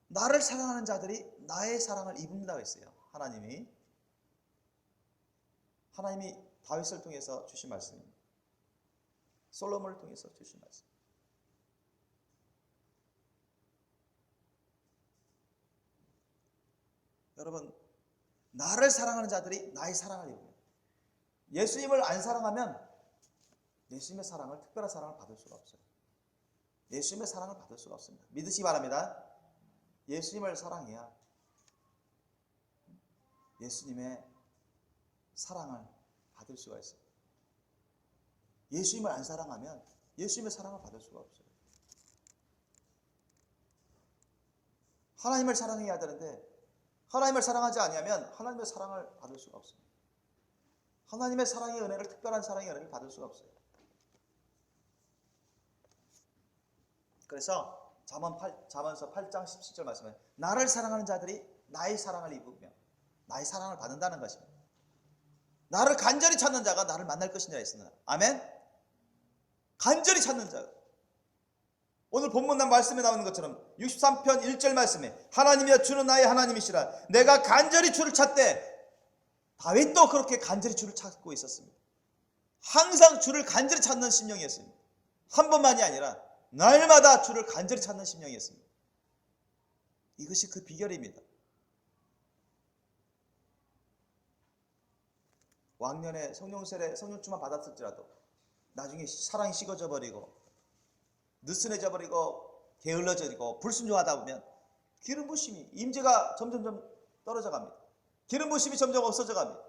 나를 사랑하는 자들이 나의 사랑을 입는다고 했어요. 하나님이 다윗을 통해서 주신 말씀입니다. 솔로몬을 통해서 주신 말씀. 여러분, 나를 사랑하는 자들이 나의 사랑을 입습니다. 예수님을 안 사랑하면 예수님의 사랑을, 특별한 사랑을 받을 수가 없어요. 예수님의 사랑을 받을 수가 없습니다. 믿으시기 바랍니다. 예수님을 사랑해야 예수님의 사랑을 받을 수가 있어요. 예수님을 안 사랑하면 예수님의 사랑을 받을 수가 없어요. 하나님을 사랑해야 되는데 하나님을 사랑하지 아니하면 하나님의 사랑을 받을 수가 없습니다. 하나님의 사랑의 은혜를, 특별한 사랑의 은혜를 받을 수가 없어요. 그래서 잠언서 8장 17절 말씀에 나를 사랑하는 자들이 나의 사랑을 입으며 나의 사랑을 받는다는 것입니다. 나를 간절히 찾는 자가 나를 만날 것이니라 했습니다. 아멘. 간절히 찾는 자. 오늘 본문 말씀에 나오는 것처럼 63편 1절 말씀에 하나님이여 주는 나의 하나님이시라 내가 간절히 주를 찾되, 다윗도 그렇게 간절히 주를 찾고 있었습니다. 항상 주를 간절히 찾는 심령이었습니다. 한 번만이 아니라 날마다 주를 간절히 찾는 심령이었습니다. 이것이 그 비결입니다. 왕년에 성령세례, 성령주만 받았을지라도 나중에 사랑이 식어져 버리고 느슨해져 버리고 게을러지고 불순종하다 보면 기름 부심이, 임재가 점점 떨어져 갑니다. 기름 부심이 점점 없어져 갑니다.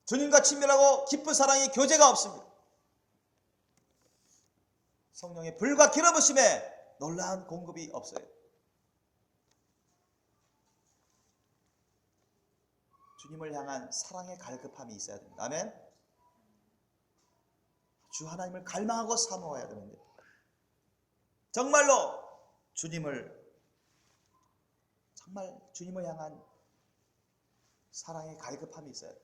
주님과 친밀하고 깊은 사랑의 교제가 없습니다. 성령의 불과 기름 부심에 놀라운 공급이 없어요. 주님을 향한 사랑의 갈급함이 있어야 됩니다. 아멘. 주 하나님을 갈망하고 사모해야 되는데 정말로 주님을 향한 사랑의 갈급함이 있어야 돼요.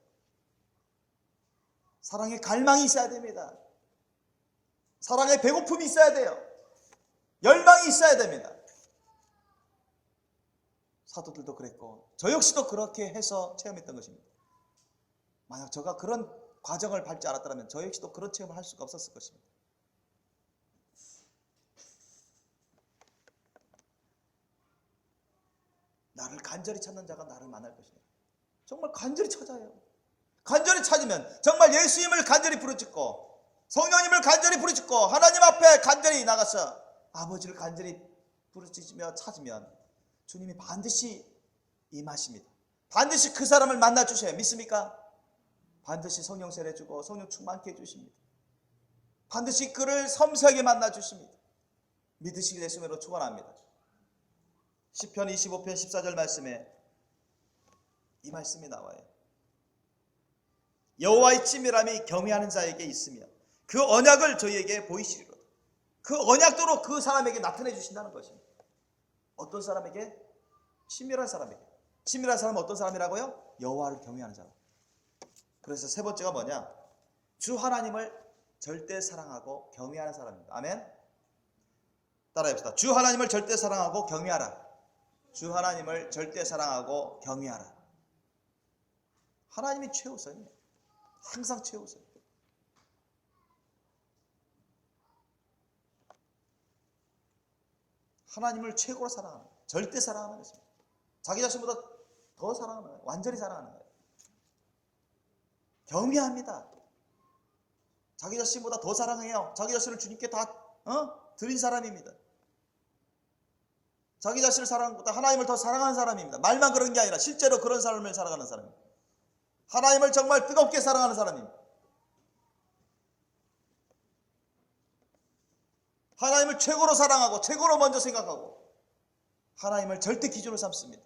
사랑의 갈망이 있어야 됩니다. 사랑의 배고픔이 있어야 돼요. 열망이 있어야 됩니다. 사도들도 그랬고 저 역시도 그렇게 해서 체험했던 것입니다. 만약 저가 그런 과정을 밟지 않았다면 저 역시도 그런 체험을 할 수가 없었을 것입니다. 나를 간절히 찾는 자가 나를 만날 것이다. 정말 간절히 찾아요. 간절히 찾으면 정말 예수님을 간절히 부르짖고 성령님을 간절히 부르짖고 하나님 앞에 간절히 나가서 아버지를 간절히 부르짖으며 찾으면 주님이 반드시 임하십니다. 반드시 그 사람을 만나 주셔요. 믿습니까? 반드시 성령 세례 주고 성령 충만케 해주십니다. 반드시 그를 섬세하게 만나 주십니다. 믿으시길 예수님으로 축원합니다. 시편 25편 14절 말씀에 이 말씀이 나와요. 여호와의 친밀함이 경외하는 자에게 있으며 그 언약을 저희에게 보이시리로다. 그 언약도로 그 사람에게 나타내 주신다는 것입니다. 어떤 사람에게? 친밀한 사람에게. 친밀한 사람은 어떤 사람이라고요? 여호와를 경외하는 사람. 그래서 세 번째가 뭐냐? 주 하나님을 절대 사랑하고 경외하는 사람입니다. 아멘. 따라해봅시다. 주 하나님을 절대 사랑하고 경외하라. 주 하나님을 절대 사랑하고 경외하라. 하나님이 최우선이에요. 항상 최우선. 하나님을 최고로 사랑하는 거예요. 절대 사랑하는 것입니다. 자기 자신보다 더 사랑하는 거예요. 완전히 사랑하는 거예요. 경외합니다. 자기 자신보다 더 사랑해요. 자기 자신을 주님께 다 드린 사람입니다. 자기 자신을 사랑하는 것보다 하나님을 더 사랑하는 사람입니다. 말만 그런 게 아니라 실제로 그런 삶을 살아가는 사람입니다. 하나님을 정말 뜨겁게 사랑하는 사람입니다. 하나님을 최고로 사랑하고 최고로 먼저 생각하고 하나님을 절대 기준으로 삼습니다.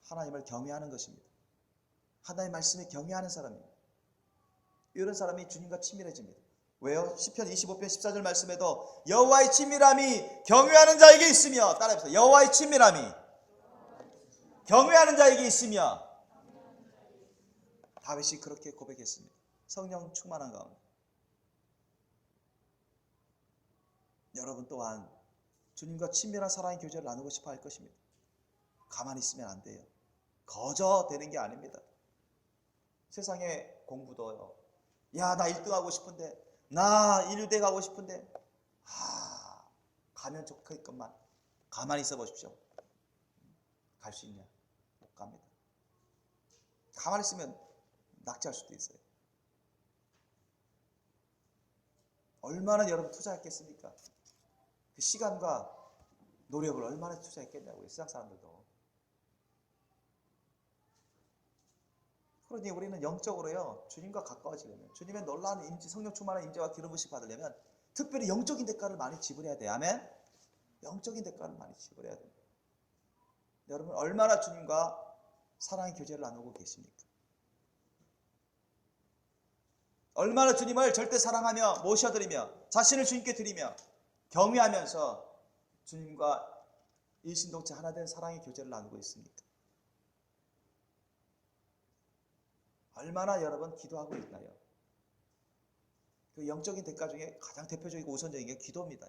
하나님을 경외하는 것입니다. 하나님의 말씀에 경외하는 사람입니다. 이런 사람이 주님과 친밀해집니다. 왜요? 시편 25편 14절 말씀에도 여호와의 친밀함이 경외하는 자에게 있으며, 따라해보세요. 여호와의 친밀함이 경외하는 자에게 있으며, 다윗이 그렇게 고백했습니다. 성령 충만한 가운데. 여러분 또한 주님과 친밀한 사랑의 교제를 나누고 싶어 할 것입니다. 가만히 있으면 안 돼요. 거저 되는 게 아닙니다. 세상의 공부도요. 야, 나 1등 하고 싶은데, 나 인류대 가고 싶은데, 가면 좋겠건만. 가만히 있어 보십시오. 갈 수 있냐? 못 갑니다. 가만히 있으면 낙제할 수도 있어요. 얼마나 여러분 투자했겠습니까? 그 시간과 노력을 얼마나 투자했겠냐고요. 세상 사람들도. 그러니 우리는 영적으로요, 주님과 가까워지려면, 주님의 놀라운 임재, 성령 충만한 임재와 기름 부으심 받으려면 특별히 영적인 대가를 많이 지불해야 돼요. 아멘? 영적인 대가를 많이 지불해야 됩니다. 여러분 얼마나 주님과 사랑의 교제를 나누고 계십니까? 얼마나 주님을 절대 사랑하며 모셔드리며 자신을 주님께 드리며 경외하면서 주님과 일신동체 하나 된 사랑의 교제를 나누고 있습니까? 얼마나 여러분 기도하고 있나요? 그 영적인 대가 중에 가장 대표적이고 우선적인 게 기도입니다.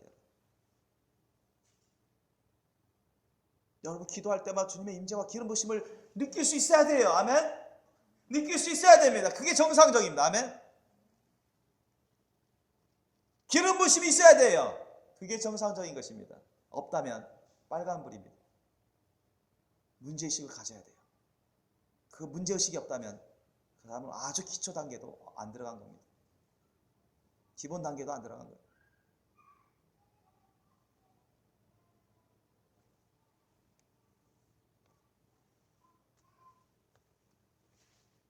여러분 기도할 때마다 주님의 임재와 기름 부으심을 느낄 수 있어야 돼요. 아멘? 느낄 수 있어야 됩니다. 그게 정상적입니다. 아멘? 기름 부으심이 있어야 돼요. 그게 정상적인 것입니다. 없다면 빨간불입니다. 문제의식을 가져야 돼요. 그 문제의식이 없다면 그 다음은 아주 기초 단계도 안 들어간 겁니다. 기본 단계도 안 들어간 거예요.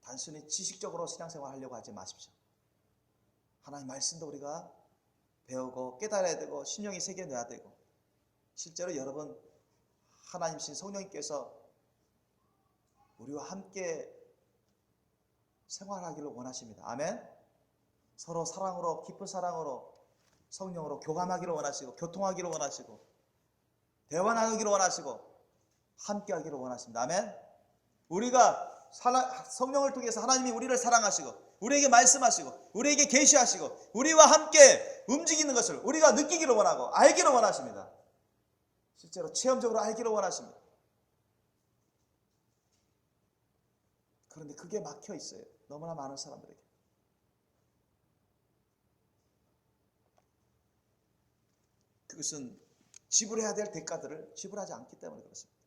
단순히 지식적으로 신앙생활 하려고 하지 마십시오. 하나님 말씀도 우리가 배우고 깨달아야 되고 신령히 새겨내야 되고, 실제로 여러분 하나님신 성령님께서 우리와 함께 생활하기를 원하십니다. 아멘? 서로 사랑으로, 깊은 사랑으로, 성령으로 교감하기를 원하시고, 교통하기를 원하시고, 대화 나누기를 원하시고, 함께 하기를 원하십니다. 아멘? 우리가 성령을 통해서 하나님이 우리를 사랑하시고, 우리에게 말씀하시고, 우리에게 계시하시고, 우리와 함께 움직이는 것을 우리가 느끼기를 원하고, 알기를 원하십니다. 실제로 체험적으로 알기를 원하십니다. 그런데 그게 막혀 있어요. 너무나 많은 사람들에게. 그것은 지불해야 될 대가들을 지불하지 않기 때문에 그렇습니다.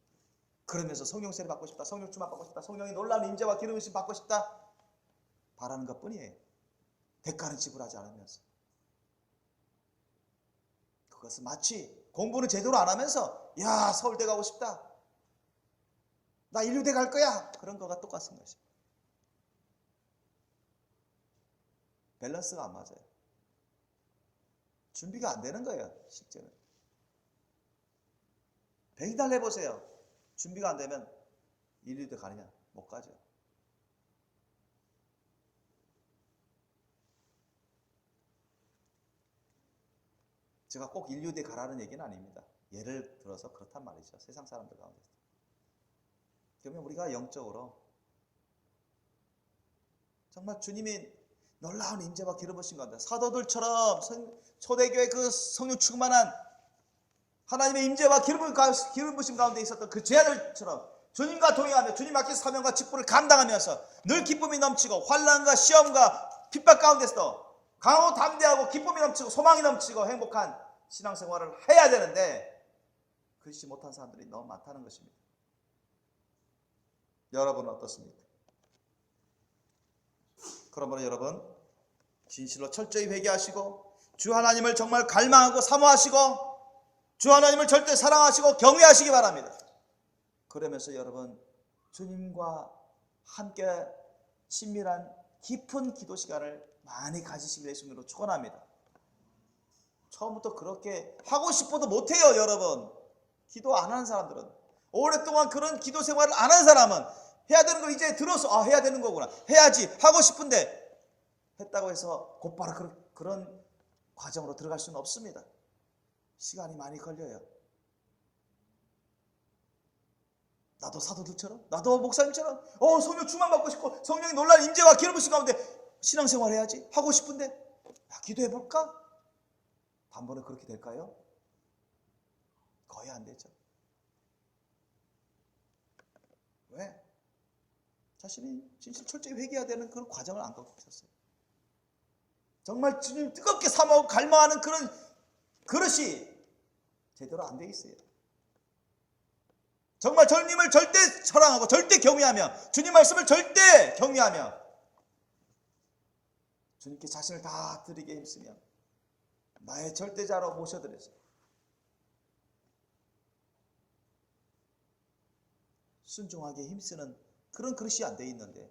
그러면서 성령 세례 받고 싶다, 성령 충만 받고 싶다, 성령의 놀라운 임재와 기름 부으심 받고 싶다 바라는 것뿐이에요. 대가는 지불하지 않으면서. 그것은 마치 공부는 제대로 안 하면서 야, 서울대 가고 싶다, 나 인류대 갈 거야, 그런 거가 똑같은 것입니다. 밸런스가 안 맞아요. 준비가 안 되는 거예요. 실제는. 백날 해보세요. 준비가 안 되면 인류대 가느냐? 못 가죠. 제가 꼭 인류대 가라는 얘기는 아닙니다. 예를 들어서 그렇단 말이죠. 세상 사람들 가운데서. 그러면 우리가 영적으로 정말 주님이 놀라운 임재와 기름 부으신 가운데 사도들처럼 초대교회 그 성령 충만한 하나님의 임재와 기름 부으심 가운데 있었던 그 제자들처럼 주님과 동행하며 주님 맡긴 사명과 직분을 감당하면서 늘 기쁨이 넘치고 환난과 시험과 핍박 가운데서도 강하고 담대하고 기쁨이 넘치고 소망이 넘치고 행복한 신앙생활을 해야 되는데 그렇지 못한 사람들이 너무 많다는 것입니다. 여러분은 어떻습니까? 그러므로 여러분 진실로 철저히 회개하시고 주 하나님을 정말 갈망하고 사모하시고 주 하나님을 절대 사랑하시고 경외하시기 바랍니다. 그러면서 여러분 주님과 함께 친밀한 깊은 기도 시간을 많이 가지시길 예수님으로 축원합니다. 처음부터 그렇게 하고 싶어도 못해요, 여러분. 기도 안 하는 사람들은. 오랫동안 그런 기도 생활을 안 하는 사람은 해야 되는 걸 이제 들어서 해야 되는 거구나, 해야지 하고 싶은데 했다고 해서 곧바로 그런 과정으로 들어갈 수는 없습니다. 시간이 많이 걸려요. 나도 사도들처럼, 나도 목사님처럼 성령 충만받고 싶고 성령이 놀라는 임재와 기름 부으신 가운데 신앙생활 해야지 하고 싶은데 기도해볼까? 단번에 그렇게 될까요? 거의 안 되죠. 왜? 자신이 진실 철저히 회개해야 되는 그런 과정을 안 갖고 있었어요. 정말 주님 뜨겁게 사모하고 갈망하는 그런 그릇이 제대로 안 돼 있어요. 정말 주님을 절대 사랑하고 절대 경외하며 주님 말씀을 절대 경외하며 주님께 자신을 다 드리게 힘쓰며 나의 절대자로 모셔드렸어요. 순종하게 힘쓰는 그런 그릇이 안 돼 있는데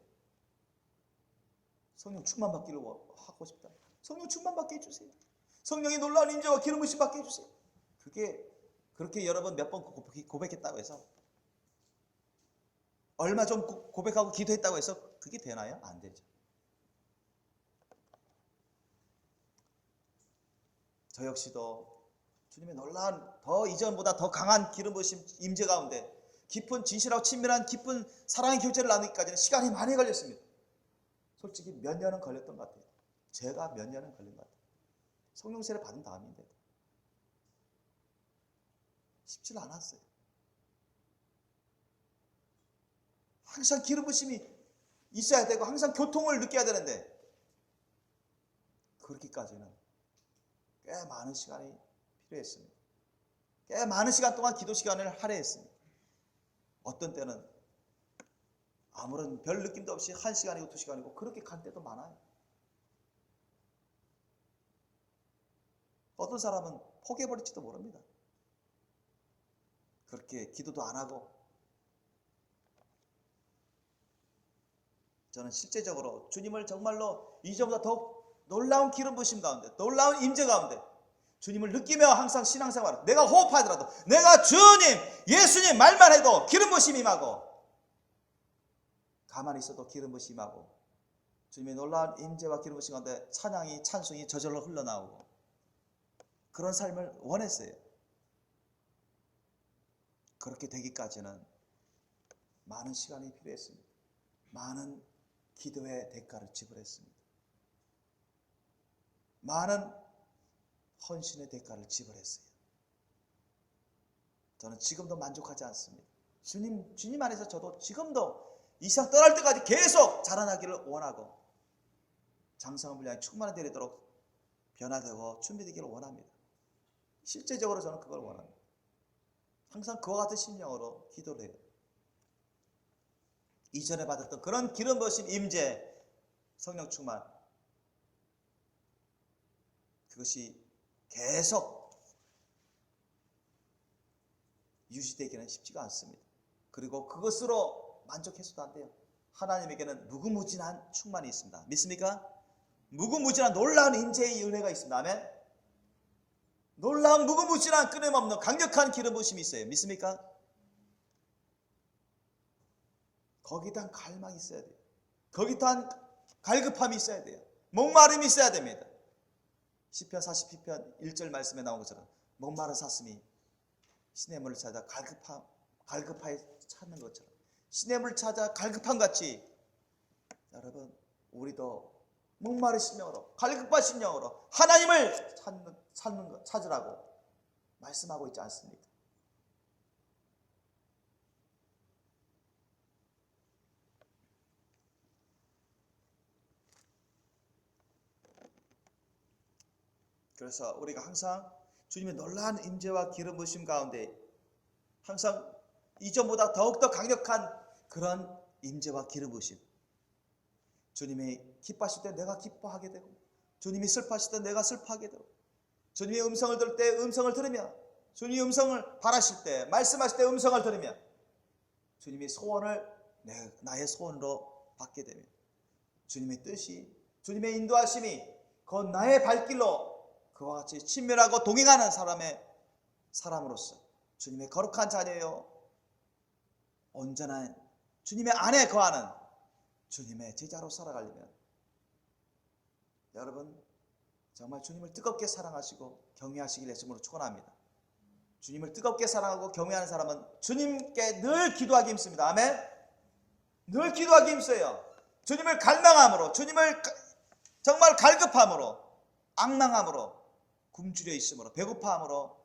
성령 충만 받기를 하고 싶다. 성령 충만 받게 해주세요. 성령이 놀라운 임재와 기름 부으심 받게 해주세요. 그렇게 여러분 몇 번 고백했다고 해서 얼마 좀 고백하고 기도했다고 해서 그게 되나요? 안 되죠. 저 역시도 주님의 놀라운 더 이전보다 더 강한 기름 부으심 임재 가운데 깊은 진실하고 친밀한 깊은 사랑의 교제를 나누기까지는 시간이 많이 걸렸습니다. 솔직히 몇 년은 걸렸던 것 같아요. 제가 몇 년은 걸린 것 같아요. 성령 세례 받은 다음인데도 쉽지 않았어요. 항상 기름 부으심이 있어야 되고 항상 교통을 느껴야 되는데 그렇게까지는 꽤 많은 시간이 필요했습니다. 꽤 많은 시간 동안 기도 시간을 할애했습니다. 어떤 때는 아무런 별 느낌도 없이 1시간이고 2시간이고 그렇게 간 때도 많아요. 어떤 사람은 포기해버릴지도 모릅니다. 그렇게 기도도 안 하고. 저는 실제적으로 주님을 정말로 이전보다 더욱 놀라운 기름 부으심 가운데 놀라운 임재 가운데 주님을 느끼며 항상 신앙생활, 내가 호흡하더라도 내가 주님, 예수님 말만 해도 기름 부으심 임하고 가만히 있어도 기름 부으심 임하고 주님의 놀라운 임재와 기름 부으심 가운데 찬양이 찬송이 저절로 흘러나오고 그런 삶을 원했어요. 그렇게 되기까지는 많은 시간이 필요했습니다. 많은 기도의 대가를 지불했습니다. 많은 헌신의 대가를 지불했어요. 저는 지금도 만족하지 않습니다. 주님 안에서 저도 지금도 이 세상 떠날 때까지 계속 자라나기를 원하고 장성한 분량이 충만히 되도록 변화되고 준비되기를 원합니다. 실제적으로 저는 그걸 원합니다. 항상 그와 같은 심령으로 기도를 해요. 이전에 받았던 그런 기름 부으심 임재, 성령 충만, 그것이 계속 유지되기는 쉽지가 않습니다. 그리고 그것으로 만족해서도 안 돼요. 하나님에게는 무궁무진한 충만이 있습니다. 믿습니까? 무궁무진한 놀라운 임재의 은혜가 있습니다. 아멘. 놀라운 무궁무진한 끊임없는 강력한 기름 부으심이 있어요. 믿습니까? 거기에 대한 갈망이 있어야 돼요. 거기에 대한 갈급함이 있어야 돼요. 목마름이 있어야 됩니다. 시편 42편 1절 말씀에 나온 것처럼 목마른 사슴이 시냇물을 찾아 갈급하게 찾는 것처럼 시냇물을 찾아 갈급한 같이 여러분 우리도 목마른 심령으로 갈급한 심령으로 하나님을 찾으라고 말씀하고 있지 않습니까? 그래서 우리가 항상 주님의 놀라운 임재와 기름 부으심 가운데 항상 이전보다 더욱더 강력한 그런 임재와 기름 부으심, 주님이 기뻐하실 때 내가 기뻐하게 되고 주님이 슬퍼하실 때 내가 슬퍼하게 되고 주님의 음성을 들을 때 음성을 들으며 주님의 음성을 바라실 때 말씀하실 때 음성을 들으며 주님의 소원을 나의 소원으로 받게 되며 주님의 뜻이 주님의 인도하심이 곧 나의 발길로 그와 같이 친밀하고 동행하는 사람으로서 주님의 거룩한 자녀요, 온전한 주님의 안에 거하는 주님의 제자로 살아가려면 여러분 정말 주님을 뜨겁게 사랑하시고 경외하시길 예수님으로 축원합니다. 주님을 뜨겁게 사랑하고 경외하는 사람은 주님께 늘 기도하기 힘씁니다. 아멘. 늘 기도하기 힘써요. 주님을 갈망함으로, 주님을 정말 갈급함으로, 앙망함으로, 굶주려 있음으로, 배고파함으로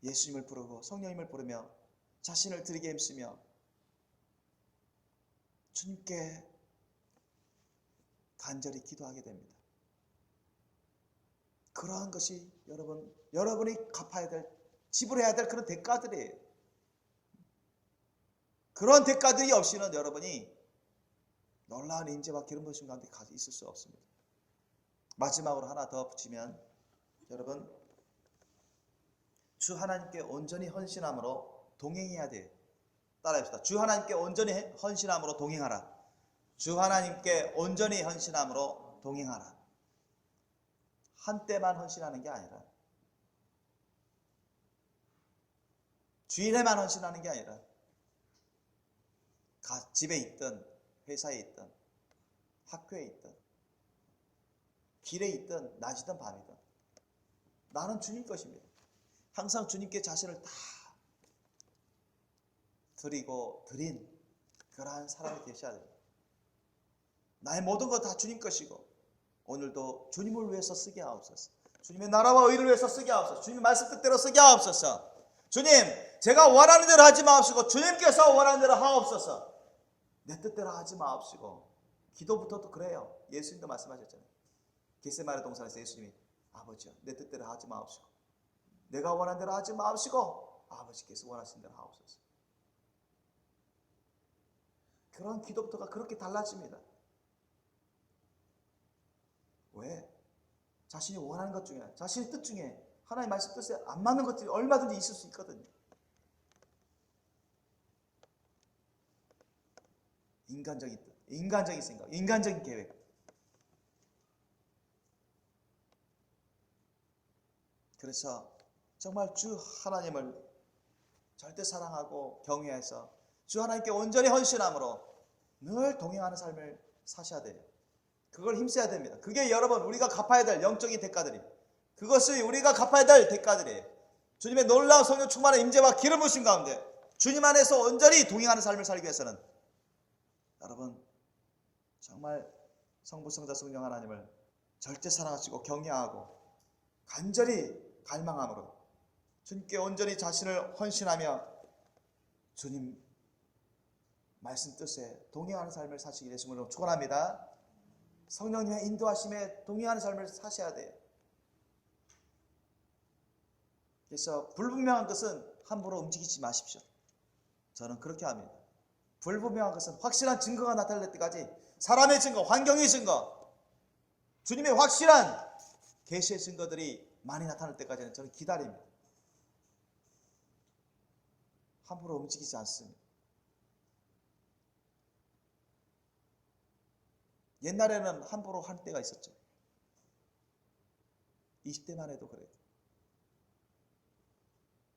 예수님을 부르고 성령님을 부르며 자신을 드리게 힘쓰며 주님께 간절히 기도하게 됩니다. 그러한 것이 여러분이 갚아야 될, 지불해야 될 그런 대가들이에요. 그런 대가들이 없이는 여러분이 놀라운 임재와 기름 부으심 가운데 있을 수 없습니다. 마지막으로 하나 더 붙이면 여러분 주 하나님께 온전히 헌신함으로 동행해야 돼요. 따라합시다. 주 하나님께 온전히 헌신함으로 동행하라. 주 하나님께 온전히 헌신함으로 동행하라. 한때만 헌신하는 게 아니라 주일에만 헌신하는 게 아니라 집에 있든 회사에 있든 학교에 있든 길에 있든 낮이든 밤이든 나는 주님 것입니다. 항상 주님께 자신을 다 드린 그러한 사람이 되셔야 됩니다. 나의 모든 것 다 주님 것이고 오늘도 주님을 위해서 쓰게 하옵소서. 주님의 나라와 의를 위해서 쓰게 하옵소서. 주님의 말씀 뜻대로 쓰게 하옵소서. 주님, 제가 원하는 대로 하지 마옵시고 주님께서 원하는 대로 하옵소서. 내 뜻대로 하지 마옵시고. 기도부터도 그래요. 예수님도 말씀하셨잖아요. 겟세마네 동산에서 예수님이 아버지요, 내 뜻대로 하지 마옵시고 내가 원하는 대로 하지 마옵시고 아버지께서 원하시는 대로 하옵소서. 그런 기도부터가 그렇게 달라집니다. 왜? 자신이 원하는 것 중에, 자신의 뜻 중에 하나님의 말씀 뜻에 안 맞는 것들이 얼마든지 있을 수 있거든요. 인간적인 뜻, 인간적인 생각, 인간적인 계획. 그래서 정말 주 하나님을 절대 사랑하고 경외해서 주 하나님께 온전히 헌신함으로 늘 동행하는 삶을 사셔야 돼요. 그걸 힘써야 됩니다. 그게 여러분 우리가 갚아야 될 영적인 대가들이, 그것이 우리가 갚아야 될 대가들이에요. 주님의 놀라운 성령 충만한 임재와 기름 부으심 가운데 주님 안에서 온전히 동행하는 삶을 살기 위해서는 여러분 정말 성부 성자 성령 하나님을 절대 사랑하시고 경외하고 간절히 갈망함으로 주님께 온전히 자신을 헌신하며 주님 말씀 뜻에 동행하는 삶을 사시기 예수님으로 축원합니다. 성령님의 인도하심에 동행하는 삶을 사셔야 돼요. 그래서 불분명한 것은 함부로 움직이지 마십시오. 저는 그렇게 합니다. 불분명한 것은 확실한 증거가 나타날 때까지, 사람의 증거, 환경의 증거, 주님의 확실한 계시의 증거들이 많이 나타날 때까지는 저는 기다립니다. 함부로 움직이지 않습니다. 옛날에는 함부로 할 때가 있었죠. 20대만 해도 그래요.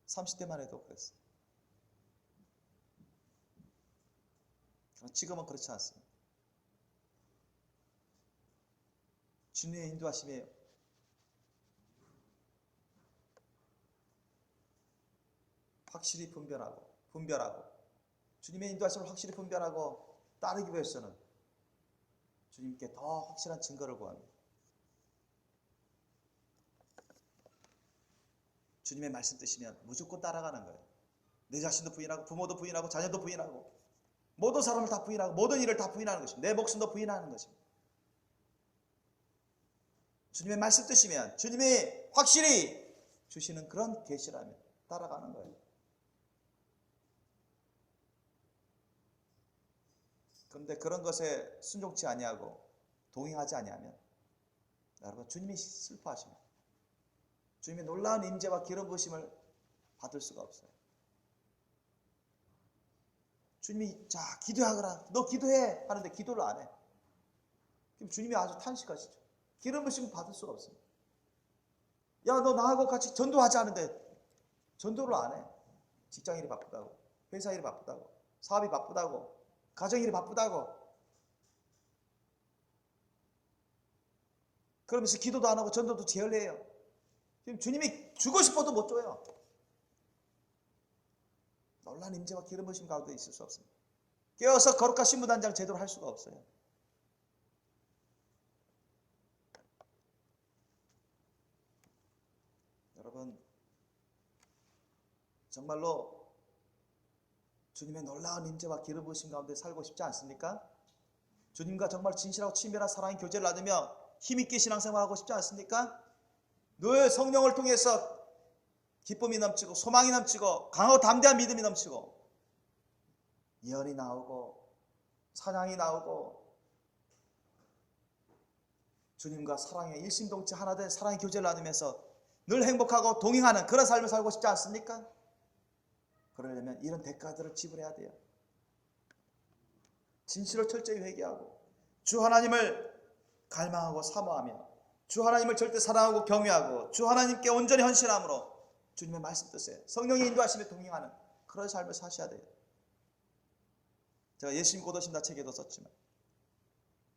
30대만 해도 그랬어요. 지금은 그렇지 않습니다. 주님의 인도하심에 확실히 분별하고 주님의 인도하심을 확실히 분별하고 따르기 위해서는 주님께 더 확실한 증거를 구합니다. 주님의 말씀 뜻이면 무조건 따라가는 거예요. 내 자신도 부인하고 부모도 부인하고 자녀도 부인하고 모든 사람을 다 부인하고 모든 일을 다 부인하는 것입니다. 내 목숨도 부인하는 것입니다. 주님의 말씀 뜻이면 주님이 확실히 주시는 그런 계시라면 따라가는 거예요. 그런데 그런 것에 순종치 아니하고 동행하지 아니하면 여러분 주님이 슬퍼하십니다. 주님의 놀라운 임재와 기름 부으심을 받을 수가 없어요. 주님이 자 기도하거라, 너 기도해 하는데 기도를 안 해. 그럼 주님이 아주 탄식하시죠. 기름 부으심을 받을 수가 없습니다. 야, 너 나하고 같이 전도하지 않은데 전도를 안 해. 직장일이 바쁘다고, 회사 일이 바쁘다고, 사업이 바쁘다고, 가정일이 바쁘다고. 그러면서 기도도 안 하고 전도도 게을리해요. 지금 주님이 주고 싶어도 못 줘요. 놀라운 임재와 기름 부으심 가운데 있을 수 없습니다. 깨어서 거룩한 신부단장 제대로 할 수가 없어요. 여러분, 정말로 주님의 놀라운 임재와 기름 부으심 가운데 살고 싶지 않습니까? 주님과 정말 진실하고 친밀한 사랑의 교제를 나누며 힘있게 신앙생활하고 싶지 않습니까? 늘 성령을 통해서 기쁨이 넘치고 소망이 넘치고 강하고 담대한 믿음이 넘치고 예언이 나오고 찬양이 나오고 주님과 사랑의 일심동체 하나 된 사랑의 교제를 나누면서 늘 행복하고 동행하는 그런 삶을 살고 싶지 않습니까? 그러려면 이런 대가들을 지불해야 돼요. 진실을 철저히 회개하고 주 하나님을 갈망하고 사모하며 주 하나님을 절대 사랑하고 경외하고 주 하나님께 온전히 헌신함으로 주님의 말씀 뜻에 성령의 인도하심에 동행하는 그런 삶을 사셔야 돼요. 제가 예수님 곧 오신다 책에도 썼지만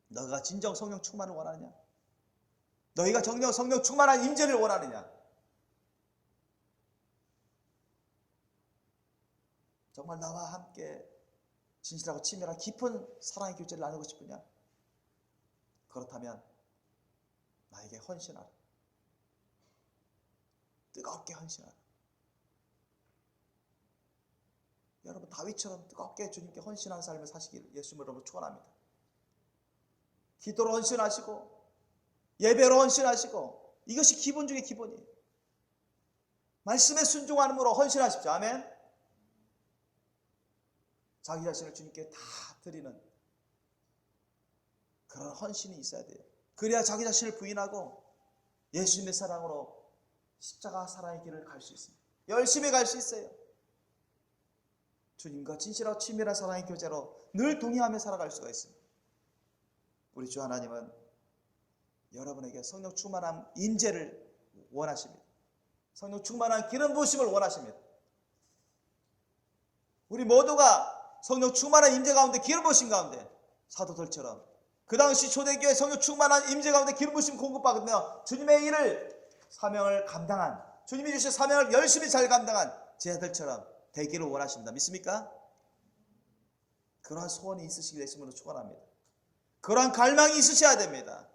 너희가 진정 성령 충만을 원하느냐? 너희가 정령 성령 충만한 임재를 원하느냐? 정말 나와 함께 진실하고 친밀한 깊은 사랑의 교제를 나누고 싶으냐? 그렇다면 나에게 헌신하라. 뜨겁게 헌신하라. 여러분, 다윗처럼 뜨겁게 주님께 헌신하는 삶을 사시기를 예수님으로 여러분 축원합니다. 기도로 헌신하시고 예배로 헌신하시고 이것이 기본 중의 기본이에요. 말씀에 순종함으로 헌신하십시오. 아멘. 자기 자신을 주님께 다 드리는 그런 헌신이 있어야 돼요. 그래야 자기 자신을 부인하고 예수님의 사랑으로 십자가 사랑의 길을 갈 수 있습니다. 열심히 갈 수 있어요. 주님과 진실하고 친밀한 사랑의 교제로 늘 동의하며 살아갈 수가 있습니다. 우리 주 하나님은 여러분에게 성령 충만한 임재를 원하십니다. 성령 충만한 기름 부으심을 원하십니다. 우리 모두가 성령 충만한 임재 가운데 기름 부으심 가운데 사도들처럼 그 당시 초대교회 성령 충만한 임재 가운데 기름 부으심 공급받으며 주님의 일을 사명을 감당한 주님이 주신 사명을 열심히 잘 감당한 제자들처럼 되기를 원하십니다. 믿습니까? 그러한 소원이 있으시길 예수님으로 축원합니다. 그러한 갈망이 있으셔야 됩니다.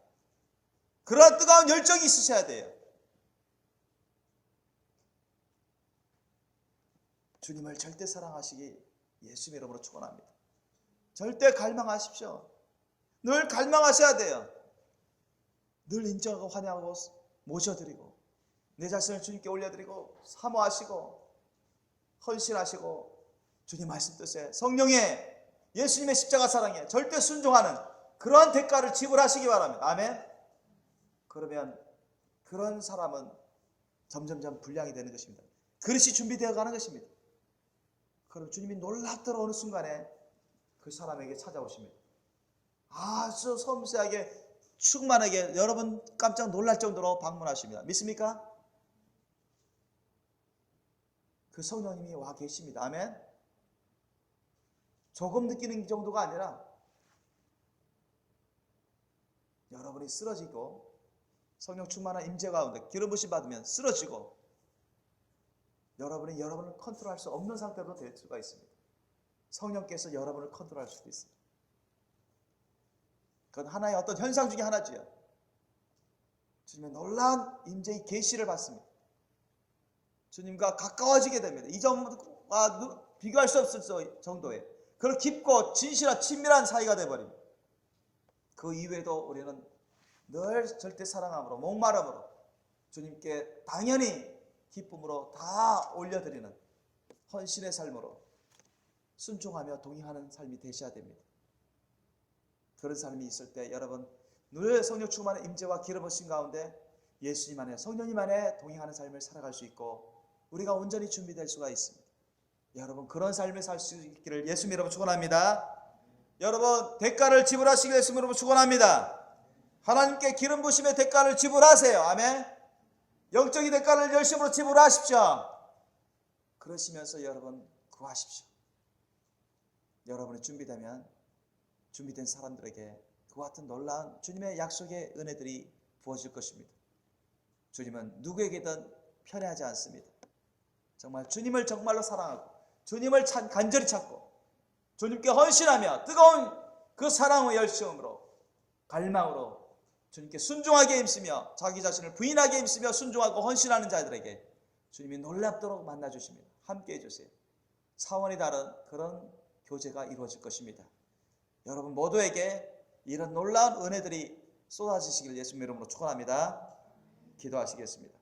그러한 뜨거운 열정이 있으셔야 돼요. 주님을 절대 사랑하시기 예수님 이름으로 축원합니다. 절대 갈망하십시오. 늘 갈망하셔야 돼요. 늘 인정하고 환영하고 모셔드리고 내 자신을 주님께 올려드리고 사모하시고 헌신하시고 주님 말씀 뜻에 성령의 예수님의 십자가 사랑에 절대 순종하는 그러한 대가를 지불하시기 바랍니다. 아멘. 그러면 그런 사람은 점점점 분량이 되는 것입니다. 그릇이 준비되어 가는 것입니다. 그럼 주님이 놀랍도록 어느 순간에 그 사람에게 찾아오십니다. 아주 섬세하게 충만하게 여러분 깜짝 놀랄 정도로 방문하십니다. 믿습니까? 그 성령님이 와 계십니다. 아멘. 조금 느끼는 정도가 아니라 여러분이 쓰러지고 성령 충만한 임재 가운데 기름 부으심 받으면 쓰러지고 여러분이 여러분을 컨트롤할 수 없는 상태로 될 수가 있습니다. 성령께서 여러분을 컨트롤할 수도 있습니다. 그건 하나의 어떤 현상 중에 하나지요. 주님의 놀라운 임재의 계시를 받습니다. 주님과 가까워지게 됩니다. 이전과 비교할 수 없을 정도의 그런 깊고 진실한 친밀한 사이가 되어버립니다. 그 이외에도 우리는 늘 절대 사랑함으로 목마름으로 주님께 당연히 기쁨으로 다 올려드리는 헌신의 삶으로 순종하며 동행하는 삶이 되셔야 됩니다. 그런 삶이 있을 때 여러분 늘 성령 충만한 임재와 기름 부으심 가운데 예수님 안에 성령님 안에 동행하는 삶을 살아갈 수 있고 우리가 온전히 준비될 수가 있습니다. 여러분 그런 삶을 살 수 있기를 예수님 이름으로 축원합니다. 여러분 대가를 지불하시길 예수님 이름으로 축원합니다. 하나님께 기름 부으심의 대가를 지불하세요. 아멘. 영적인 대가를 열심으로 지불하십시오. 그러시면서 여러분 구하십시오. 여러분이 준비되면 준비된 사람들에게 그와 같은 놀라운 주님의 약속의 은혜들이 부어질 것입니다. 주님은 누구에게든 편애하지 않습니다. 정말 주님을 정말로 사랑하고 주님을 간절히 찾고 주님께 헌신하며 뜨거운 그 사랑의 열정으로 갈망으로 주님께 순종하게 힘쓰며 자기 자신을 부인하게 힘쓰며 순종하고 헌신하는 자들에게 주님이 놀랍도록 만나주십니다. 함께 해주세요. 차원이 다른 그런 교제가 이루어질 것입니다. 여러분 모두에게 이런 놀라운 은혜들이 쏟아지시길 예수님의 이름으로 축원합니다. 기도하시겠습니다.